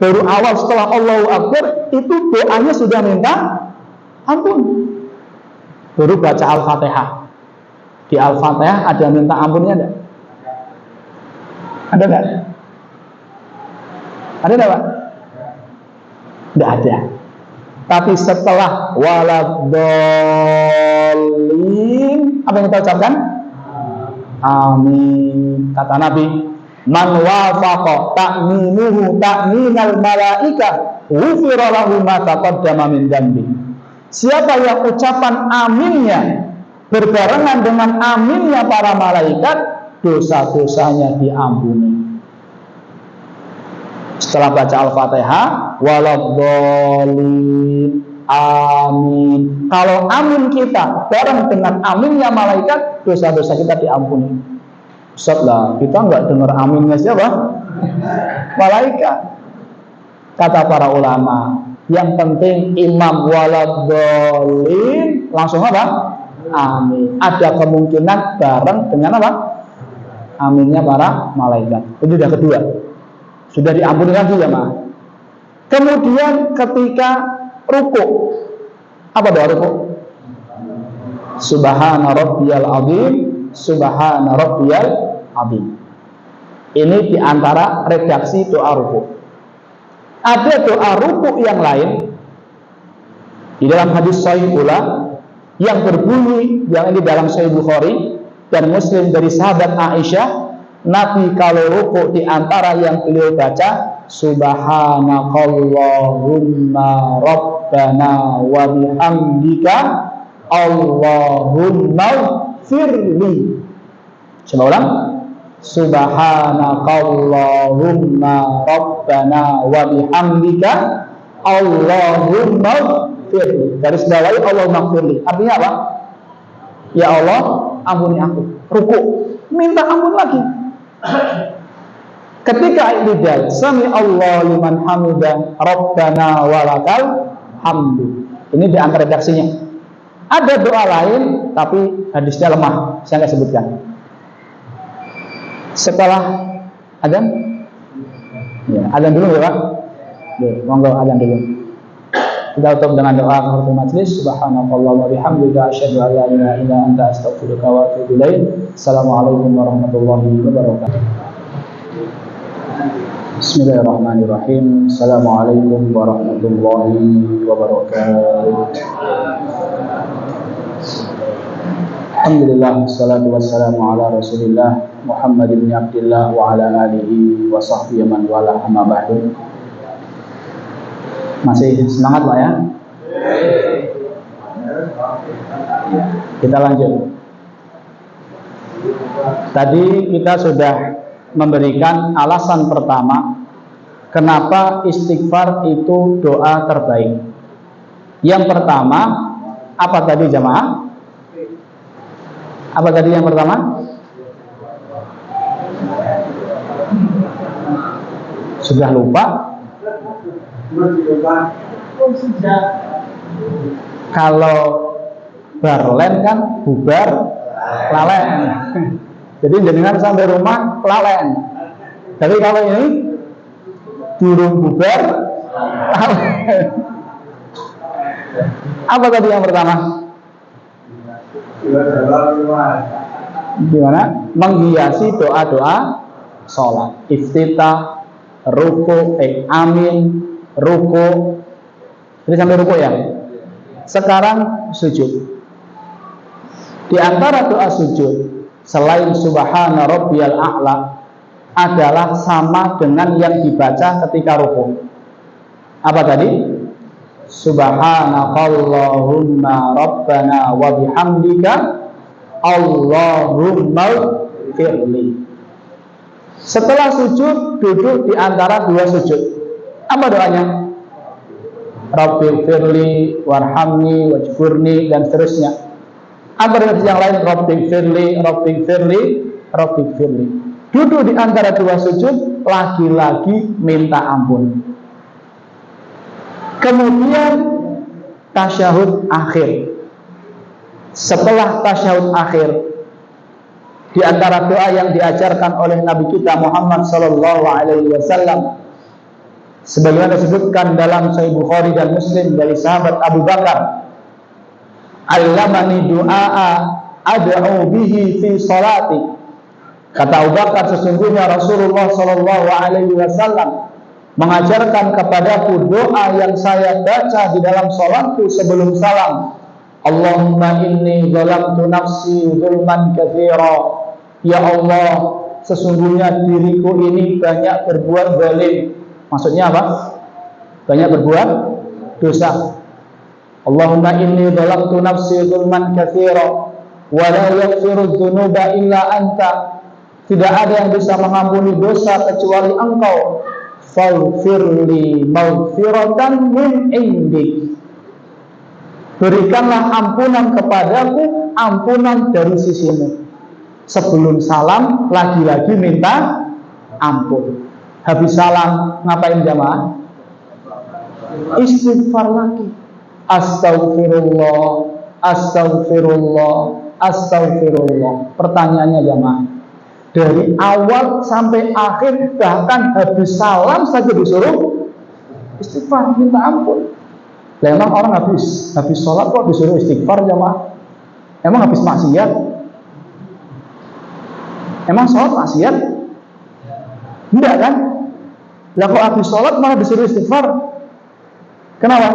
Speaker 2: Baru awal setelah Allahu Akbar itu doanya sudah minta ampun. Baru baca Al-Fatihah. Di Al-Fatihah ada minta ampunnya enggak? Ada enggak? Ada enggak, Pak? Enggak ada. Tapi setelah waladhdallin, apa yang kita ucapkan? Amin. Kata Nabi, man wafaqa ta'minuhu ta'minal malaika ghufira lahu ma taqaddama min dzambi. Siapa yang ucapan aminnya berbarengan dengan aminnya para malaikat, dosa-dosanya diampuni. Setelah baca Al-Fatihah, waladhdallin, amin. Kalau amin kita bareng dengan aminnya malaikat, dosa-dosa kita diampuni. Ustaz lah, kita nggak dengar aminnya siapa? Malaikat. Kata para ulama, yang penting imam waladhdallin langsung apa? Amin. Ada kemungkinan bareng dengan apa? Aminnya para malaikat. Itu sudah kedua. Sudah diampuni lagi ya, Ma. Kemudian ketika ruku, apa doa ruku? Subhana rabbiyal azim, subhana rabbiyal azim. Ini diantara redaksi doa ruku. Ada doa ruku yang lain di dalam hadis sahih pula yang berbunyi, yang ini dalam Sahih Bukhari dan Muslim dari sahabat Aisyah. Nabi kalau ruku di antara yang beliau baca, subhanakallahumma rabbana wa bihamdika Allahumma firli. Coba ulang. Subhanakallahumma rabbana wa bihamdika Allahumma firli. Garis bawahi Allahumma firli. Artinya apa? Ya Allah, ampuni aku. Ruku, minta ampun lagi. Ketika i'tidal, sami Allah liman hamidah rabbana walakal hamdu. Ini di antara redaksinya. Ada doa lain tapi hadisnya lemah, saya nggak sebutkan. Setelah adzan, ya, adzan dulu ya Pak. Monggo adzan dulu. Kita tutup dengan doa kafaratul majlis. Subhanallahi wa bihamdihi asyhadu an la ilaha illa anta astaghfiruka wa atubu ilaik. Assalamualaikum warahmatullahi wabarakatuh. Bismillahirrahmanirrahim. Assalamualaikum warahmatullahi wabarakatuh. Alhamdulillah, wassalatu wassalamu ala Rasulillah Muhammad bin Abdillah wa ala alihi wa sahbihi man wala, amma ba'du. Masih semangat Pak ya? Kita lanjut. Tadi kita sudah memberikan alasan pertama kenapa istighfar itu doa terbaik. Yang pertama, apa tadi jamaah? Apa tadi yang pertama? Sudah lupa? Kalau barlen kan bubar lalen. Jadi jenengan sampai rumah lalen. Tapi kalau ini durung bubar lalen. Apa tadi yang pertama? Gimana? Menghiasi doa-doa sholat. Iftitah, ruku, amin, ruku. Jadi sampai ruku ya. Sekarang sujud. Di antara doa sujud selain subhana rabbiyal a'la adalah sama dengan yang dibaca ketika ruku. Apa tadi? Subhanakallahumma rabbana wa bihamdika Allahumma firli. Setelah sujud, duduk di antara dua sujud. Apa doanya? Rabbi firli warhamni wajburni dan seterusnya. Apa yang lain? Rabbi firli, Rabbi firli, Rabbi firli. Duduk di antara dua sujud, lagi-lagi minta ampun. Kemudian tasyahud akhir. Setelah tasyahud akhir, di antara doa yang diajarkan oleh Nabi kita Muhammad sallallahu alaihi wasallam sebagaimana disebutkan dalam Sahih Bukhari dan Muslim dari sahabat Abu Bakar, "Allamani du'a ad'u bihi fi salati." Kata Abu Bakar, sesungguhnya Rasulullah sallallahu alaihi wasallam mengajarkan kepadaku doa yang saya baca di dalam salatku sebelum salam. Allahumma inni zalamtu nafsi zulman katsira. Ya Allah, sesungguhnya diriku ini banyak berbuat zalim. Maksudnya apa? Banyak berbuat dosa. Allahumma inni zalamtu nafsi zulman katsira wa la yaghfiru dzunuba illa anta. Tidak ada yang bisa mengampuni dosa kecuali Engkau. Faghfirli maghfiratan min indik. Berikanlah ampunan kepadaku, ampunan dari sisimu. Sebelum salam lagi-lagi minta ampun. Habis salam ngapain jamaah? Istighfar lagi. Astaghfirullah, astaghfirullah, astaghfirullah. Pertanyaannya jamaah, dari awal sampai akhir, bahkan habis salam saja disuruh istighfar, minta ampun. Lah emang orang habis sholat kok disuruh istighfar jamaah? Emang habis maksiat? Emang sholat maksiat? Enggak kan? Lah kok habis sholat malah disuruh istighfar? Kenapa?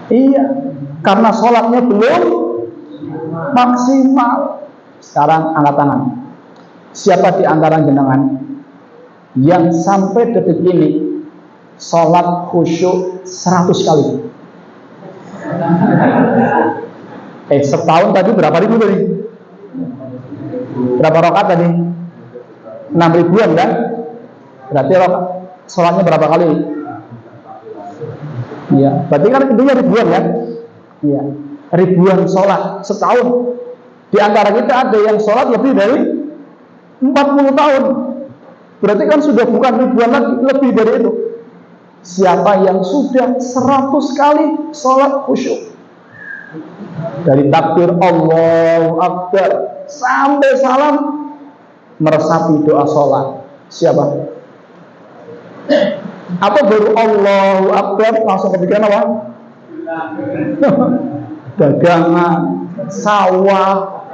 Speaker 2: Iya, karena sholatnya belum maksimal. Sekarang angkat tangan. Siapa di antara jenengan yang sampai detik ini sholat khusyuk 100 kali? Setahun tadi berapa ribu tadi? Berapa rakaat tadi? 6 ribuan kan? Berarti sholatnya berapa kali? Iya, berarti kan intinya ribuan kan? Iya, ribuan sholat setahun. Di antara kita ada yang sholat lebih dari 40 tahun. Berarti kan sudah bukan ribuan lagi, lebih dari itu. Siapa yang sudah 100 kali sholat khusyuk, dari takbir Allahu Akbar sampai salam meresapi doa sholat, siapa? Apa baru Allahu Akbar langsung kepikiran apa? Dagangan, sawah,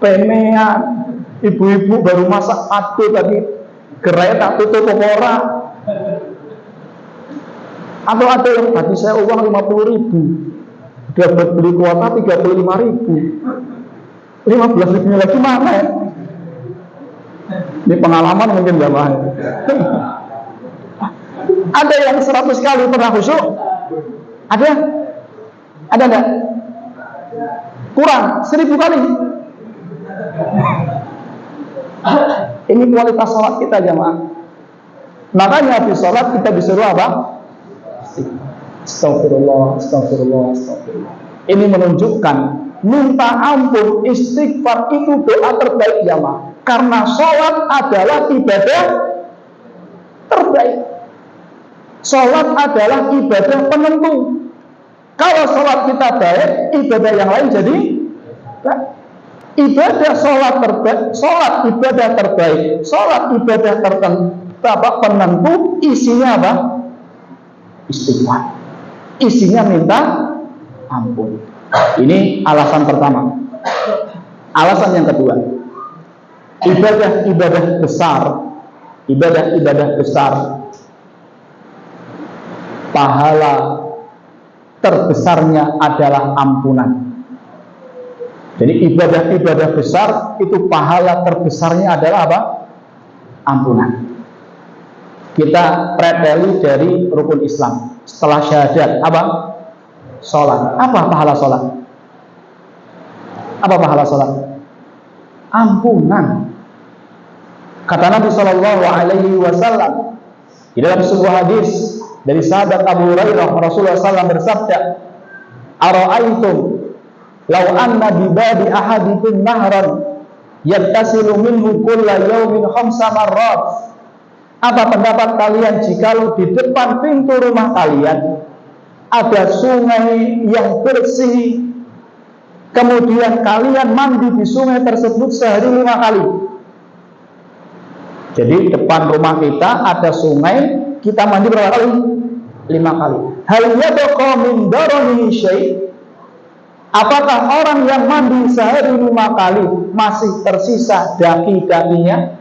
Speaker 2: pemean, ibu-ibu baru masak padu tadi, gerai tak tutup ora. Atau ada yang tadi saya uang 50.000, udah buat beli kuota 35.000, 15.000 lagi mana ya? Ini pengalaman mungkin gak mahal. Ada yang 100 kali pernah khusyuk? Ada? Ada enggak? Kurang 1000 kali. Ini kualitas sholat kita jamaah. Makanya habis sholat kita disuruh apa? Astagfirullah, astagfirullah, astagfirullah. Ini menunjukkan minta ampun, istighfar itu doa terbaik jamaah. Karena sholat adalah ibadah terbaik. Sholat adalah ibadah penentu. Kalau sholat kita baik, ibadah yang lain jadi baik. Ibadah sholat terbaik, sholat ibadah terbaik, sholat ibadah penentu, isinya apa? Istighfar. Isinya minta ampun. Ini alasan pertama. Alasan yang kedua, ibadah-ibadah besar, ibadah-ibadah besar, pahala terbesarnya adalah ampunan. Jadi ibadah-ibadah besar itu pahala terbesarnya adalah apa? Ampunan. Kita preteli dari rukun Islam. Setelah syahadat apa? Sholat. Apa pahala sholat? Apa pahala sholat? Ampunan. Kata Nabi Shallallahu Alaihi Wasallam di dalam sebuah hadis dari sahabat Abu Hurairah, Rasulullah SAW bersabda, "Ara'aitum law anna bi babi ahadikum nahran yattasilu minhu kulla yawmin khamsa marrat." Apa pendapat kalian jikalau di depan pintu rumah kalian ada sungai yang bersih, kemudian kalian mandi di sungai tersebut sehari 5 kali? Jadi depan rumah kita ada sungai, kita mandi berapa kali? 5 kali. Hal yabqa min daranihi syai'? Apakah orang yang mandi sehari 5 kali masih tersisa daki-dakinya?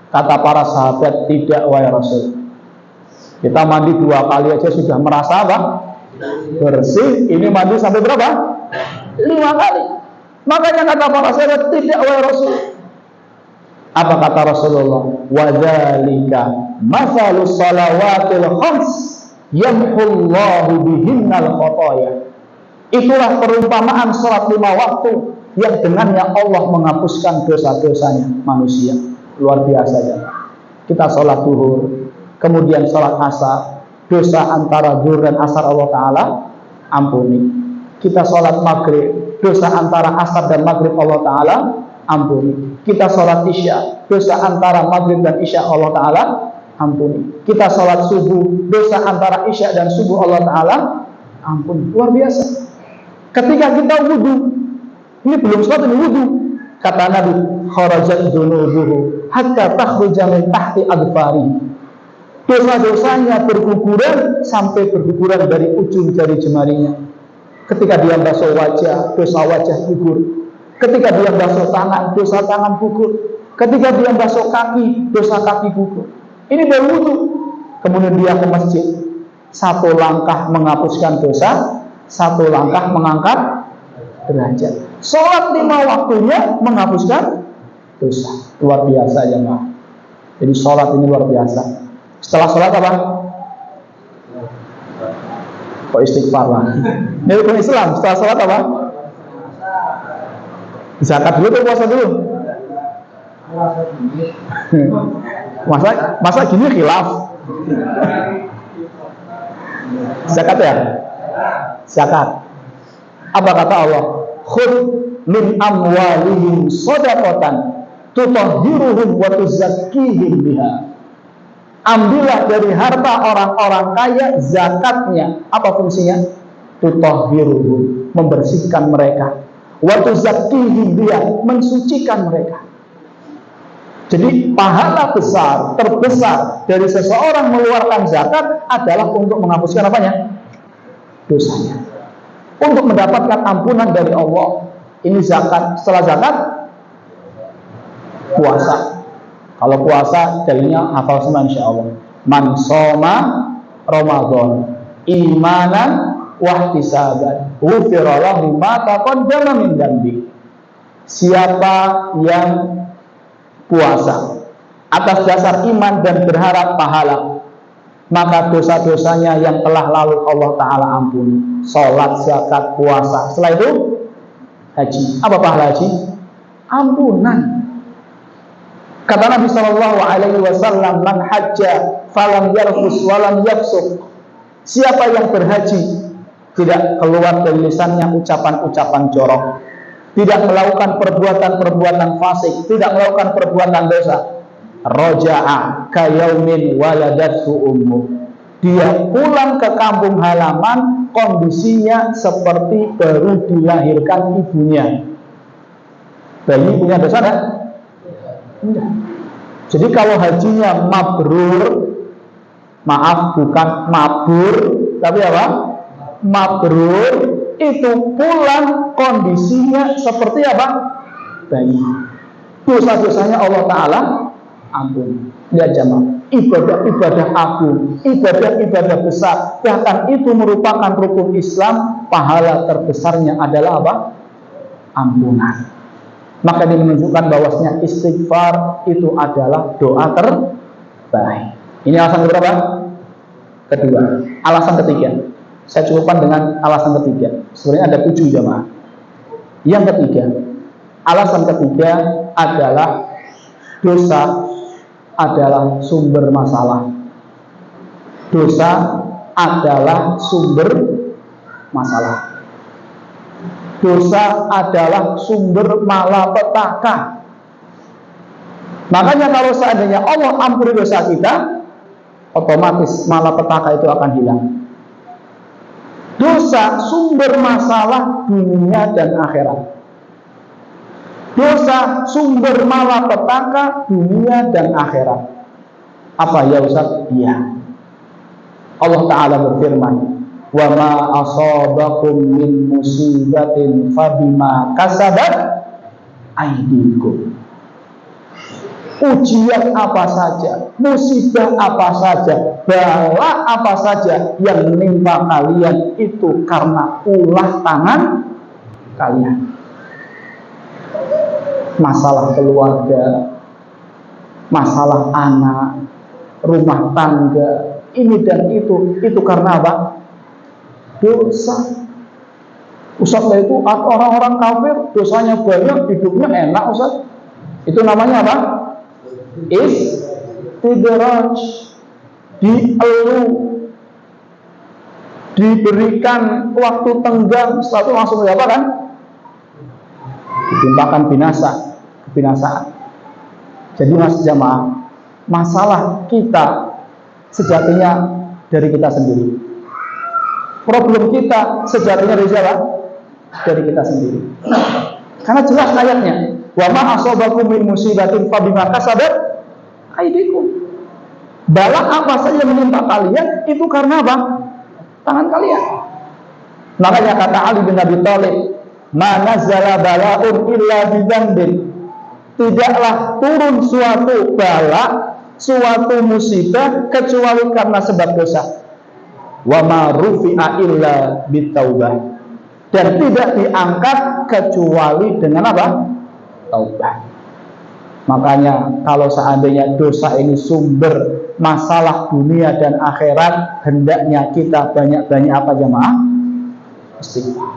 Speaker 2: Kata para sahabat, tidak wahai Rasul. Kita mandi 2 kali aja sudah merasa apa? Bersih. Ini mandi sampai berapa? 5 kali. Makanya kata para sahabat, tidak wahai Rasul. Apa kata Rasulullah? Wadzalika matsalus salawatil khams yamhullahu bihinnal khotoya. Itulah perumpamaan salat 5 waktu yang dengannya Allah menghapuskan dosa-dosanya manusia. Luar biasa ya. Kita sholat zuhur, kemudian sholat asar, dosa antara zuhur dan asar Allah Ta'ala ampuni. Kita sholat maghrib, dosa antara asar dan maghrib Allah Ta'ala ampuni. Kita sholat isya, dosa antara maghrib dan isya Allah Ta'ala ampuni. Kita sholat subuh, dosa antara isya dan subuh Allah Ta'ala ampuni. Luar biasa. Ketika kita wudhu, ini belum sholat, ini wudhu. Kata Nabi, kharajat dunubuhu hatta takhruja min tahti adfari. Dosa-dosanya berguguran sampai berguguran dari ujung jari jemarinya. Ketika dia basuh wajah, dosa wajah gugur. Ketika dia basuh tangan, dosa tangan gugur. Ketika dia basuh kaki, dosa kaki gugur. Ini baru wudhu. Kemudian dia ke masjid. 1 langkah menghapuskan dosa, 1 langkah mengangkat derajat. Sholat 5 waktunya menghapuskan dosa. Luar biasa ya Pak. Jadi sholat ini luar biasa. Setelah sholat apa? Kok istighfar lagi? Ini hukum Islam. Setelah sholat apa? Zakat dulu atau puasa dulu? Masa gini khilaf? Zakat ya? Zakat. Apa kata Allah? Khudh min amwalihim shadaqatan tutahhiruhum wa tuzakkihim biha. Ambillah dari harta orang-orang kaya zakatnya. Apa fungsinya? Tutahhiruhum, membersihkan mereka. Wa tuzakkihim biha, mensucikan mereka. Jadi pahala besar, terbesar dari seseorang mengeluarkan zakat adalah untuk menghapuskan apanya? Dosanya. Untuk mendapatkan ampunan dari Allah. Ini zakat. Setelah zakat, puasa. Kalau puasa, dalilnya hafal semua insya Allah. Man soma Ramadan imanan wahtisaban ghufira lahu ma taqaddama min dzambi. Siapa yang puasa atas dasar iman dan berharap pahala, maka dosa-dosanya yang telah lalu Allah Ta'ala ampuni. Sholat, zakat, puasa. Setelah itu haji. Apa pahala haji? Ampunan. Kata Nabi SAW, man hajja falam yarfus walam yafsuq. Siapa yang berhaji tidak keluar dari lisannya ucapan-ucapan jorok, tidak melakukan perbuatan-perbuatan fasik, tidak melakukan perbuatan dosa, roja'a kayaumin waladathu ummu. Dia pulang ke kampung halaman kondisinya seperti baru dilahirkan ibunya. Bayi punya dosa enggak? Enggak. Jadi kalau hajinya mabrur, maaf bukan mabur, tapi apa? Mabrur, itu pulang kondisinya seperti apa? Bayi. Dosa-dosanya Allah Ta'ala ampun. Lihat jamaah, ibadah-ibadah agung, ibadah-ibadah besar, bahkan itu merupakan rukun Islam. Pahala terbesarnya adalah apa? Ampunan. Maka ini menunjukkan bahwasanya istighfar itu adalah doa terbaik. Ini alasan berapa? Kedua. Alasan ketiga, saya cukupkan dengan alasan ketiga. Sebenarnya ada 7 jamaah. Yang ketiga, alasan ketiga adalah dosa adalah sumber masalah. Dosa adalah sumber masalah. Dosa adalah sumber malapetaka. Makanya kalau seandainya Allah ampuni dosa kita, otomatis malapetaka itu akan hilang. Dosa sumber masalah dunia dan akhirat. Dosa sumber malapetaka dunia dan akhirat. Apa ya Ustaz? Iya. Allah Ta'ala berfirman, wa ma asabakum min musibatin fabima kasabat aydikum. ujian apa saja, musibah apa saja, bala apa saja yang menimpa kalian itu karena ulah tangan kalian. Masalah keluarga, masalah anak, rumah tangga, ini dan itu karena apa? Dosa. Ustaz, itu orang-orang kafir dosanya banyak, hidupnya enak, Ustaz. Itu namanya apa? Istidraj. Dielu, diberikan waktu tenggang, setelah itu langsung apa kan? Ditimpakan kebinasaan. Jadi mas jamaah, masalah kita sejatinya dari kita sendiri. Problem kita sejatinya dari siapa? Dari kita sendiri. Karena jelas ayatnya, wa ma asabakum min musibatin fa bima kasabat aydikum. Bala apa saja yang menimpa kalian itu karena apa? Tangan kalian. Makanya kata Ali bin Abi Thalib, ma nazzala bala'un illa bidzambin. Tidaklah turun suatu bala, suatu musibah kecuali karena sebab dosa. Wa ma rufi'a illa bitaubah. Dan tidak diangkat kecuali dengan apa? Taubat. Makanya kalau seandainya dosa ini sumber masalah dunia dan akhirat, hendaknya kita banyak-banyak apa jemaah? Istighfar.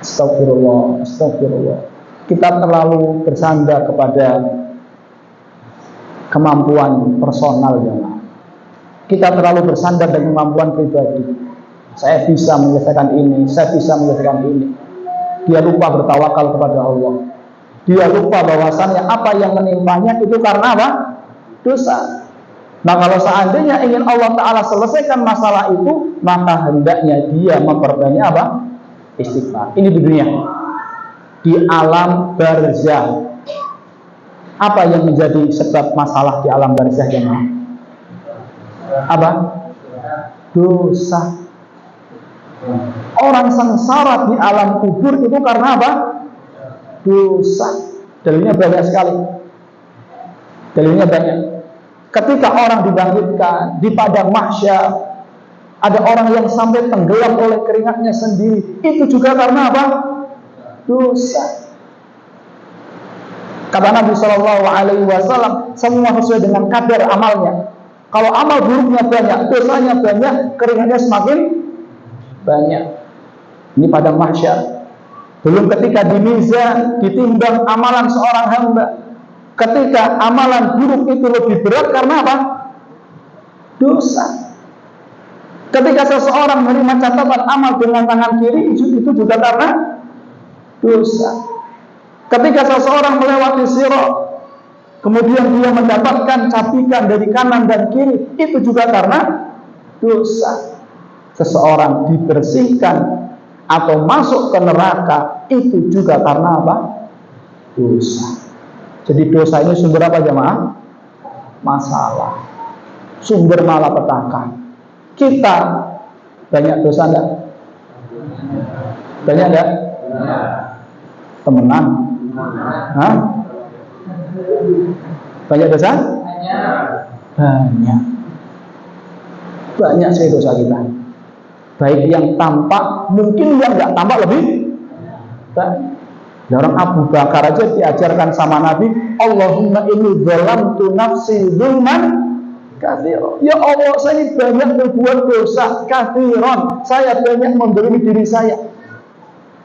Speaker 2: Astagfirullah, astagfirullah. Kita terlalu bersandar kepada kemampuan personal jemaah. Kita terlalu bersandar dengan kemampuan pribadi. Saya bisa menyelesaikan ini, saya bisa menyelesaikan ini. Dia lupa bertawakal kepada Allah. Dia lupa bahwasannya apa yang menimpanya itu karena apa? Dosa. Nah kalau seandainya ingin Allah Ta'ala selesaikan masalah itu, maka hendaknya dia memperbanyak apa? Istighfar. Ini di dunia. Di alam barzah, apa yang menjadi sebab masalah di alam barzah jemaah? Apa? Dosa. Orang sengsara di alam kubur itu karena apa? Dosa. Dalilnya banyak sekali. Dalilnya banyak. Ketika orang dibangkitkan di padang mahsyar, ada orang yang sampai tenggelam oleh keringatnya sendiri. Itu juga karena apa? Dosa. Kata Nabi SAW, semua sesuai dengan kadar amalnya. Kalau amal buruknya banyak, dosanya banyak, keringatnya semakin banyak. Ini padang mahsyar. Belum ketika di mizan ditimbang amalan seorang hamba. Ketika amalan buruk itu lebih berat karena apa? Dosa. Ketika seseorang menerima catatan amal dengan tangan kiri, itu juga karena dosa. Ketika seseorang melewati sirat, kemudian dia mendapatkan capikan dari kanan dan kiri, itu juga karena dosa. Seseorang dibersihkan atau masuk ke neraka, itu juga karena apa? Dosa. Jadi dosa ini sumber apa jemaah? Masalah. Sumber malapetaka. Kita banyak dosa enggak? Banyak enggak? Temenan? Hah? Banyak dosa? Banyak. Banyak sih dosa kita. Baik yang tampak, mungkin yang enggak tampak lebih banyak. Orang Abu Bakar aja diajarkan sama Nabi, Allahumma inni dzalamtu nafsi dzulman katsiran. Ya Allah, saya ini banyak berbuat dosa katsiran. Saya banyak mendolimi diri saya.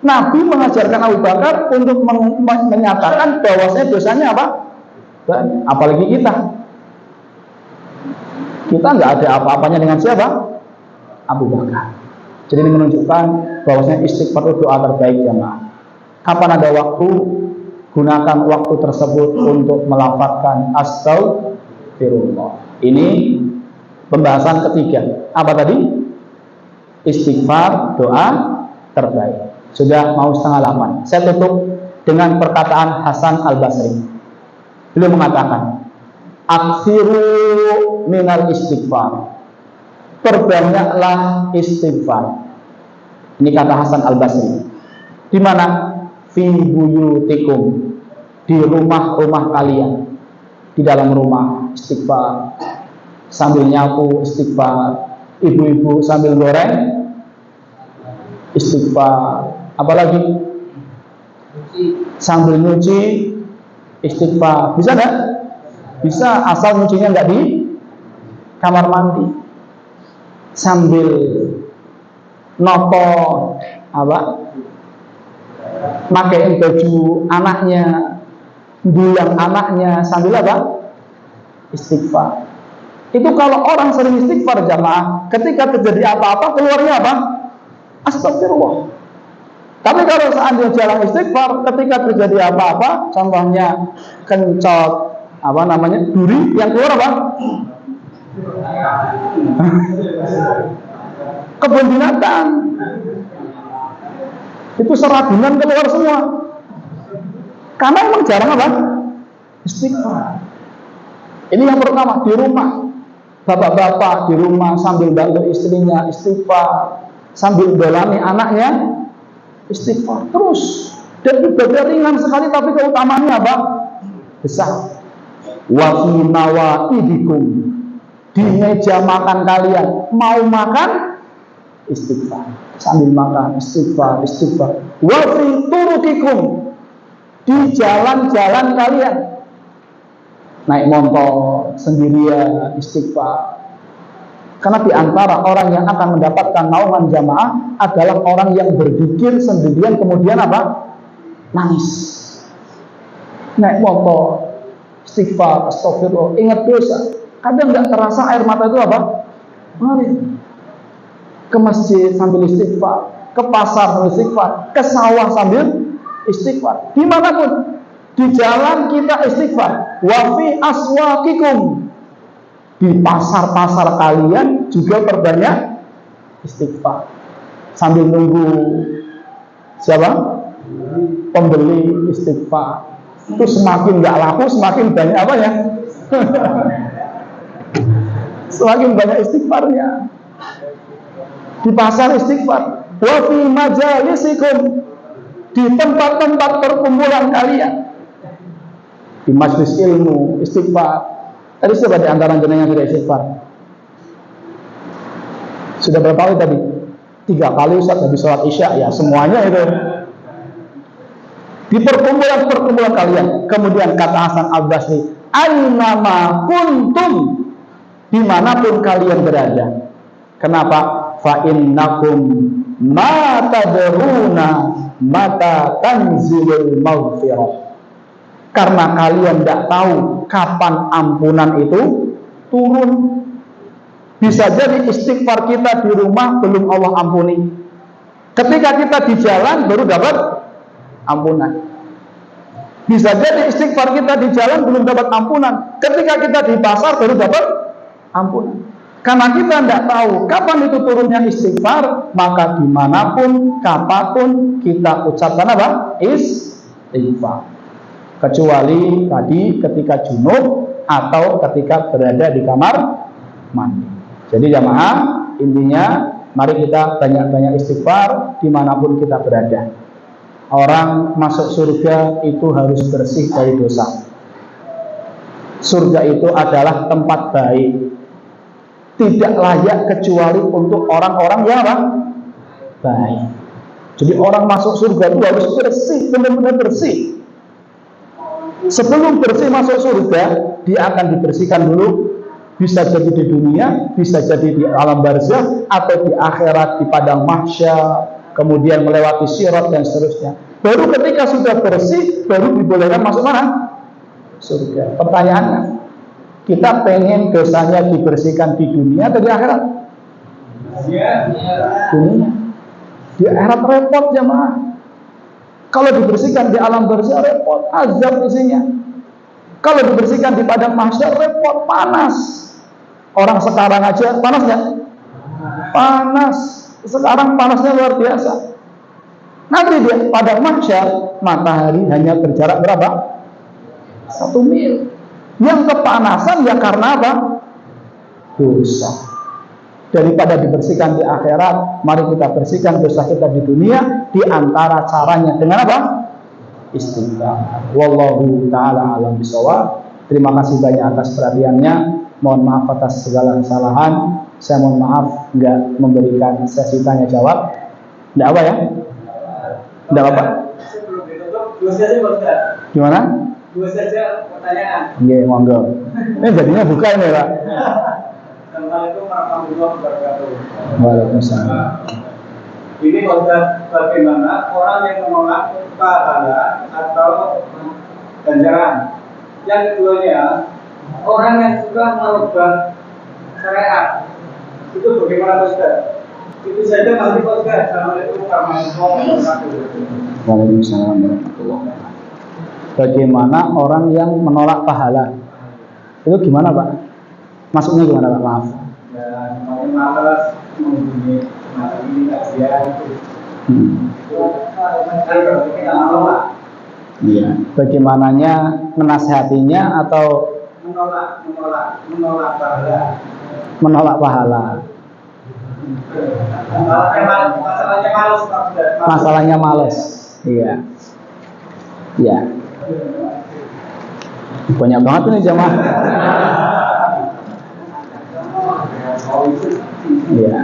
Speaker 2: Nabi mengajarkan Abu Bakar untuk menyatakan bahwasanya dosanya apa? Banyak. Apalagi kita. Kita nggak ada apa-apanya dengan siapa? Abu Bakar. Jadi ini menunjukkan bahwasanya istighfar itu doa terbaik jemaah. Kapan ada waktu, gunakan waktu tersebut untuk melafazkan astagfirullah. Ini pembahasan ketiga. Apa tadi? Istighfar, doa terbaik. Sudah mau 7:30. Saya tutup dengan perkataan Hasan Al-Basri. Beliau mengatakan, aksiru minal istighfar. Perbanyaklah istighfar. Ini kata Hasan Al-Basri. Di mana? Fi buyutikum, di rumah-rumah kalian. di dalam rumah istighfar, sambil nyapu istighfar, ibu-ibu sambil goreng istighfar, apalagi sambil nyuci istighfar. Bisa nggak? Bisa, asal nyucinya nggak di kamar mandi. Sambil noto apa? Makaiin baju anaknya, bulang anaknya sambil apa? Istighfar. Itu kalau orang sering istighfar jamaah, ketika terjadi apa-apa keluarnya apa? Astagfirullah. Tapi kalau seandainya jarang istighfar, ketika terjadi apa-apa, contohnya kencot, apa namanya, duri, yang keluar apa? Kebun binatang. Itu serabunan keluar semua. Karena emang jarang apa? Istighfar. Ini yang pertama, di rumah. Bapak-bapak di rumah sambil bantu istrinya istighfar, sambil belani anaknya istighfar terus. Dan ibadah ringan sekali tapi keutamaannya apa? Besar. Wa fi nawaidikum, di meja makan kalian, mau makan istighfar, sambil makan istighfar, istighfar. Wa fi turukikum, di jalan-jalan kalian, naik motor sendirian istighfar. Karena di antara orang yang akan mendapatkan naungan jamaah adalah orang yang berzikir sendirian kemudian apa? Nangis. Naik motor istighfar, astagfirullah, ingat dosa. Kadang nggak terasa air mata itu apa? Mari ke masjid sambil istighfar, ke pasar sambil istighfar, ke sawah sambil istighfar. Dimanapun, di jalan kita istighfar. Wa fi aswaqikum, di pasar-pasar kalian juga perbanyak istighfar. Sambil nunggu siapa? Pembeli istighfar. Itu semakin nggak laku, semakin banyak apa ya? Semakin banyak istighfarnya. Di pasar istighfar. Wa fi majalisikum, di tempat-tempat perkumpulan kalian. Di majelis ilmu istighfar. Tadi siapa di antara jenengan sudah istighfar? Sudah berapa kali tadi? 3 kali Ustaz habis sholat isya, ya semuanya itu. Di perkumpulan-perkumpulan kalian. Kemudian kata Hasan Al-Basri, aynama kuntum, dimanapun kalian berada. Kenapa? Fa innakum ma tadruna mata tanzilul maghfirah. Karena kalian tidak tahu kapan ampunan itu turun. Bisa jadi istighfar kita di rumah belum Allah ampuni. Ketika kita di jalan baru dapat ampunan. Bisa jadi istighfar kita di jalan belum dapat ampunan. Ketika kita di pasar baru dapat ampunan. Karena kita tidak tahu kapan itu turunnya istighfar, maka dimanapun, kapanpun kita ucapkan apa? Istighfar. Kecuali tadi ketika junub atau ketika berada di kamar mandi. Jadi jamaah, intinya mari kita banyak-banyak istighfar dimanapun kita berada. Orang masuk surga itu harus bersih dari dosa. Surga itu adalah tempat baik, tidak layak kecuali untuk orang-orang yang apa? Baik. Jadi orang masuk surga itu harus bersih, benar-benar bersih. Sebelum bersih masuk surga, dia akan dibersihkan dulu. Bisa jadi di dunia, bisa jadi di alam barzakh, atau di akhirat di padang mahsyar, kemudian melewati sirat dan seterusnya. Baru ketika sudah bersih, baru dibolehkan masuk mana? Surga. Pertanyaannya, kita pengen dosanya dibersihkan di dunia atau di akhirat? Dunia. Di akhirat repot jemaah. Kalau dibersihkan di alam barzakh repot, azab isinya. Kalau dibersihkan di padang mahsyar repot, panas. Orang sekarang aja panas nggak? Panas. Sekarang panasnya luar biasa. Nanti di padang mahsyar matahari hanya berjarak berapa? 1 mil. Yang kepanasan ya karena apa? Dosa. Daripada dibersihkan di akhirat, mari kita bersihkan dosa kita di dunia. Di antara caranya dengan apa? Istighfar. Wallahu ta'ala alam bisawab. Terima kasih banyak atas perhatiannya. Mohon maaf atas segala kesalahan. Saya mohon maaf nggak memberikan sesi tanya jawab. Nggak apa ya? Nggak apa?
Speaker 3: Sebelum ditutup, dua saja Ustaz.
Speaker 2: Gimana?
Speaker 3: Dua saja pertanyaan.
Speaker 2: Iya, monggo. Ini jadinya buka ini, Pak.
Speaker 3: Assalamualaikum warahmatullahi wabarakatuh.
Speaker 2: Waalaikumsalam.
Speaker 3: Ini Ustaz, bagaimana orang yang menolak pahala atau ganjaran? Yang keduanya, orang yang suka merubah syariat, itu bagaimana Ustaz? Itu saja nanti Ustaz. Assalamualaikum warahmatullahi wabarakatuh.
Speaker 2: Waalaikumsalam warahmatullahi wabarakatuh. Bagaimana orang yang menolak pahala? Itu gimana, Pak? Maksudnya gimana, Pak? Maaf.
Speaker 3: Ya, kemarin malas menghubungi materi ini kajian itu. Kan kita menolak.
Speaker 2: Iya. Bagaimananya menasehatinya atau
Speaker 3: menolak pahala.
Speaker 2: menolak pahala?
Speaker 3: Masalahnya malas Pak.
Speaker 2: Masalahnya males. Iya. Iya. Banyak banget ini jamaah. Iya.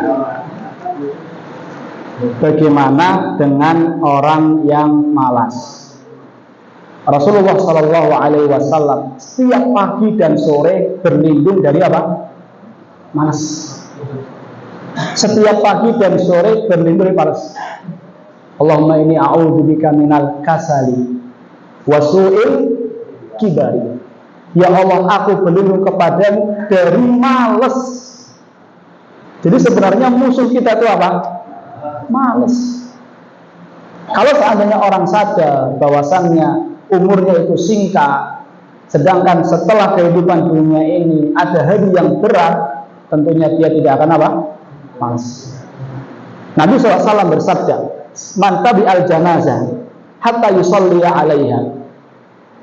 Speaker 2: Bagaimana dengan orang yang malas? Rasulullah Shallallahu Alaihi Wasallam setiap pagi dan sore berlindung dari apa? Malas. Setiap pagi dan sore berlindung dari malas. Allahumma inni a'udzubika minal kasali wasu'il kibari. Ya Allah, aku berlindung kepadamu dari malas. Jadi sebenarnya musuh kita itu apa? Malas. Kalau seandainya orang sadar bahwasannya umurnya itu singkat, sedangkan setelah kehidupan dunia ini ada hari yang berat, tentunya dia tidak akan apa? Malas. Nabi SAW bersabda, man tabi'al janazah hatta yusalliya 'alaiha.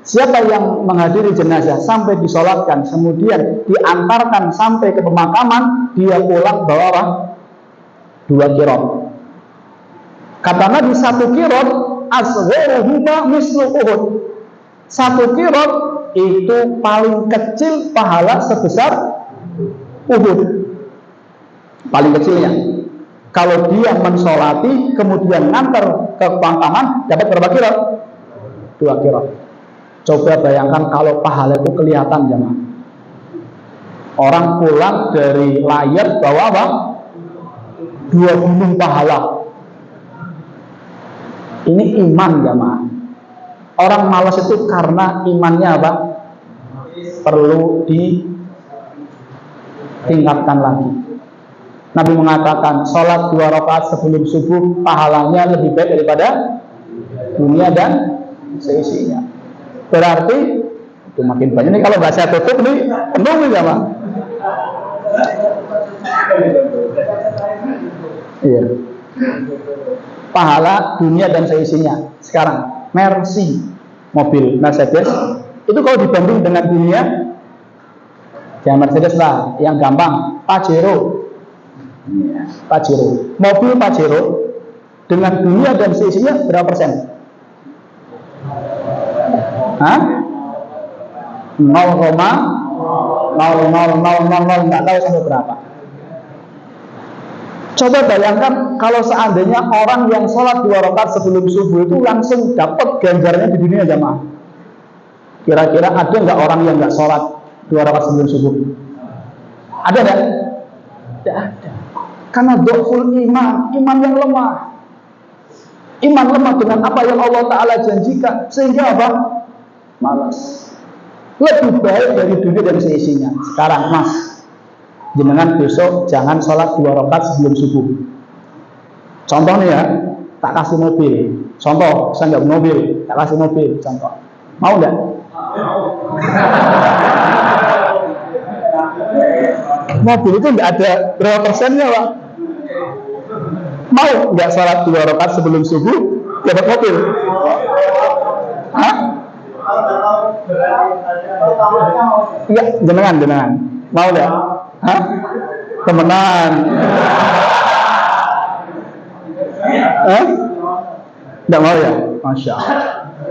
Speaker 2: Siapa yang menghadiri jenazah sampai disolatkan, kemudian diantarkan sampai ke pemakaman, dia pulang bawa apa? 2 qirot. Kata Nabi, 1 qirot asgharuhuma mislu Uhud. 1 qirot itu paling kecil pahala sebesar Uhud. Paling kecilnya. Kalau dia mensolati kemudian ngantar ke pemakaman, dapat berapa qirot? 2 qirot. Coba bayangkan kalau pahala itu kelihatan jemaah. Orang pulang dari layar bawa apa? 2 gunung pahala. Ini iman jemaah. Orang malas itu karena imannya apa? Perlu ditingkatkan lagi. Nabi mengatakan sholat 2 rakaat sebelum subuh pahalanya lebih baik daripada dunia dan seisinya. Berarti itu makin banyak nih, kalau nggak saya tutup nih penuh nih sama. Iya. Pahala dunia dan seisinya. Sekarang Mercy, mobil Mercedes itu kalau dibanding dengan dunia, jangan Mercedes lah, yang gampang Pajero. Pajero, mobil Pajero dengan dunia dan seisinya berapa persen? Hah? 0,000000 nggak tahu sampai berapa. Coba bayangkan kalau seandainya orang yang sholat 2 rakaat sebelum subuh itu langsung dapat ganjarannya di dunia jamaah. Kira-kira ada nggak orang yang nggak sholat 2 rakaat sebelum subuh? Ada nggak? Tidak ada. Karena dhaful iman yang lemah. Iman lemah dengan apa yang Allah Ta'ala janjikan, sehingga apa? Malas. Lebih baik dari dunia dan seisinya. Sekarang Mas, jenengan besok jangan sholat 2 rakaat sebelum subuh. Contoh nih ya, tak kasih mobil. Contoh, saya nggak mobil, tak kasih mobil. Contoh, mau nggak? Mobil itu nggak ada berapa persennya, Pak? Mau nggak sholat 2 rakaat sebelum subuh dapat mobil? Hah? Iya, jenengan. Mau nggak? Hah? Temenan? Nggak mau ya? Masya Allah.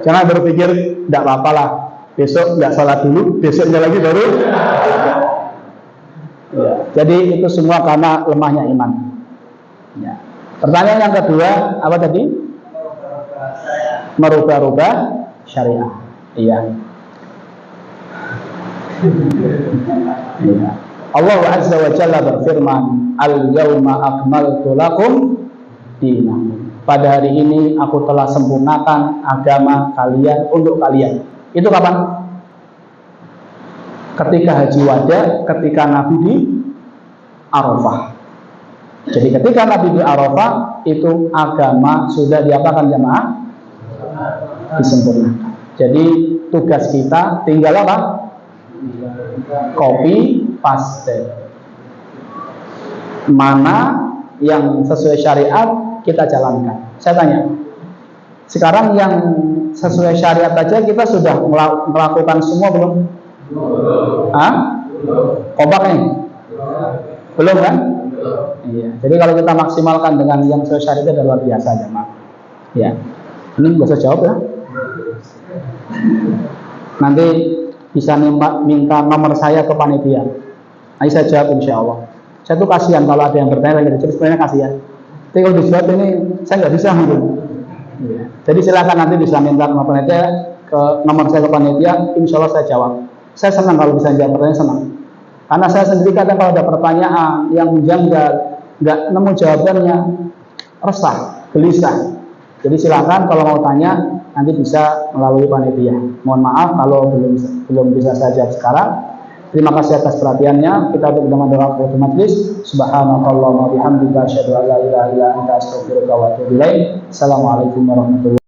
Speaker 2: Jangan berpikir nggak apa-apa lah. besok nggak sholat dulu, besoknya lagi baru. Ya, jadi itu semua karena lemahnya iman. Ya. Pertanyaan yang kedua apa tadi? Merubah-rubah syariah. Iya. Iya. Allah Azza wa Jalla berfirman, Al-yawma akmaltu lakum dinakum. Pada hari ini aku telah sempurnakan agama kalian untuk kalian. Itu kapan? Ketika haji wada, ketika Nabi di Arafah. Jadi ketika Nabi di Arafah, itu agama sudah diapakan jamaah? Disempurnakan. Jadi tugas kita tinggal apa? Copy paste. Mana yang sesuai syariat kita jalankan. Saya tanya, sekarang yang sesuai syariat aja kita sudah melakukan semua belum? Hah? Kompak nih? Belum kan? Iya. Jadi kalau kita maksimalkan dengan yang sesuai syariat itu luar biasa jemaah. Ya. Ini nggak usah jawab ya. Nanti bisa minta nomor saya ke panitia. Nanti saya jawab insya Allah. Saya tuh kasihan kalau ada yang bertanya lagi, jadi sebenarnya kasihan. Tapi kalau dijawab ini saya nggak bisa mungkin. Ya. Jadi silakan nanti bisa minta nomor panitia ke nomor saya ke panitia, insya Allah saya jawab. Saya senang kalau bisa jawab pertanyaan, senang. Karena saya sendiri kadang kalau ada pertanyaan yang menjanggal, nggak nemu jawabannya, resah, gelisah. Jadi silakan kalau mau tanya nanti bisa melalui panitia. Mohon maaf kalau belum bisa saya jawab sekarang. Terima kasih atas perhatiannya. Kita tutup dengan doa kepada majelis. Subhanakallahumma bihamdika asyhadu an la ilaha illa anta astaghfiruka wa atubu ilaik. Assalamualaikum warahmatullahi wabarakatuh.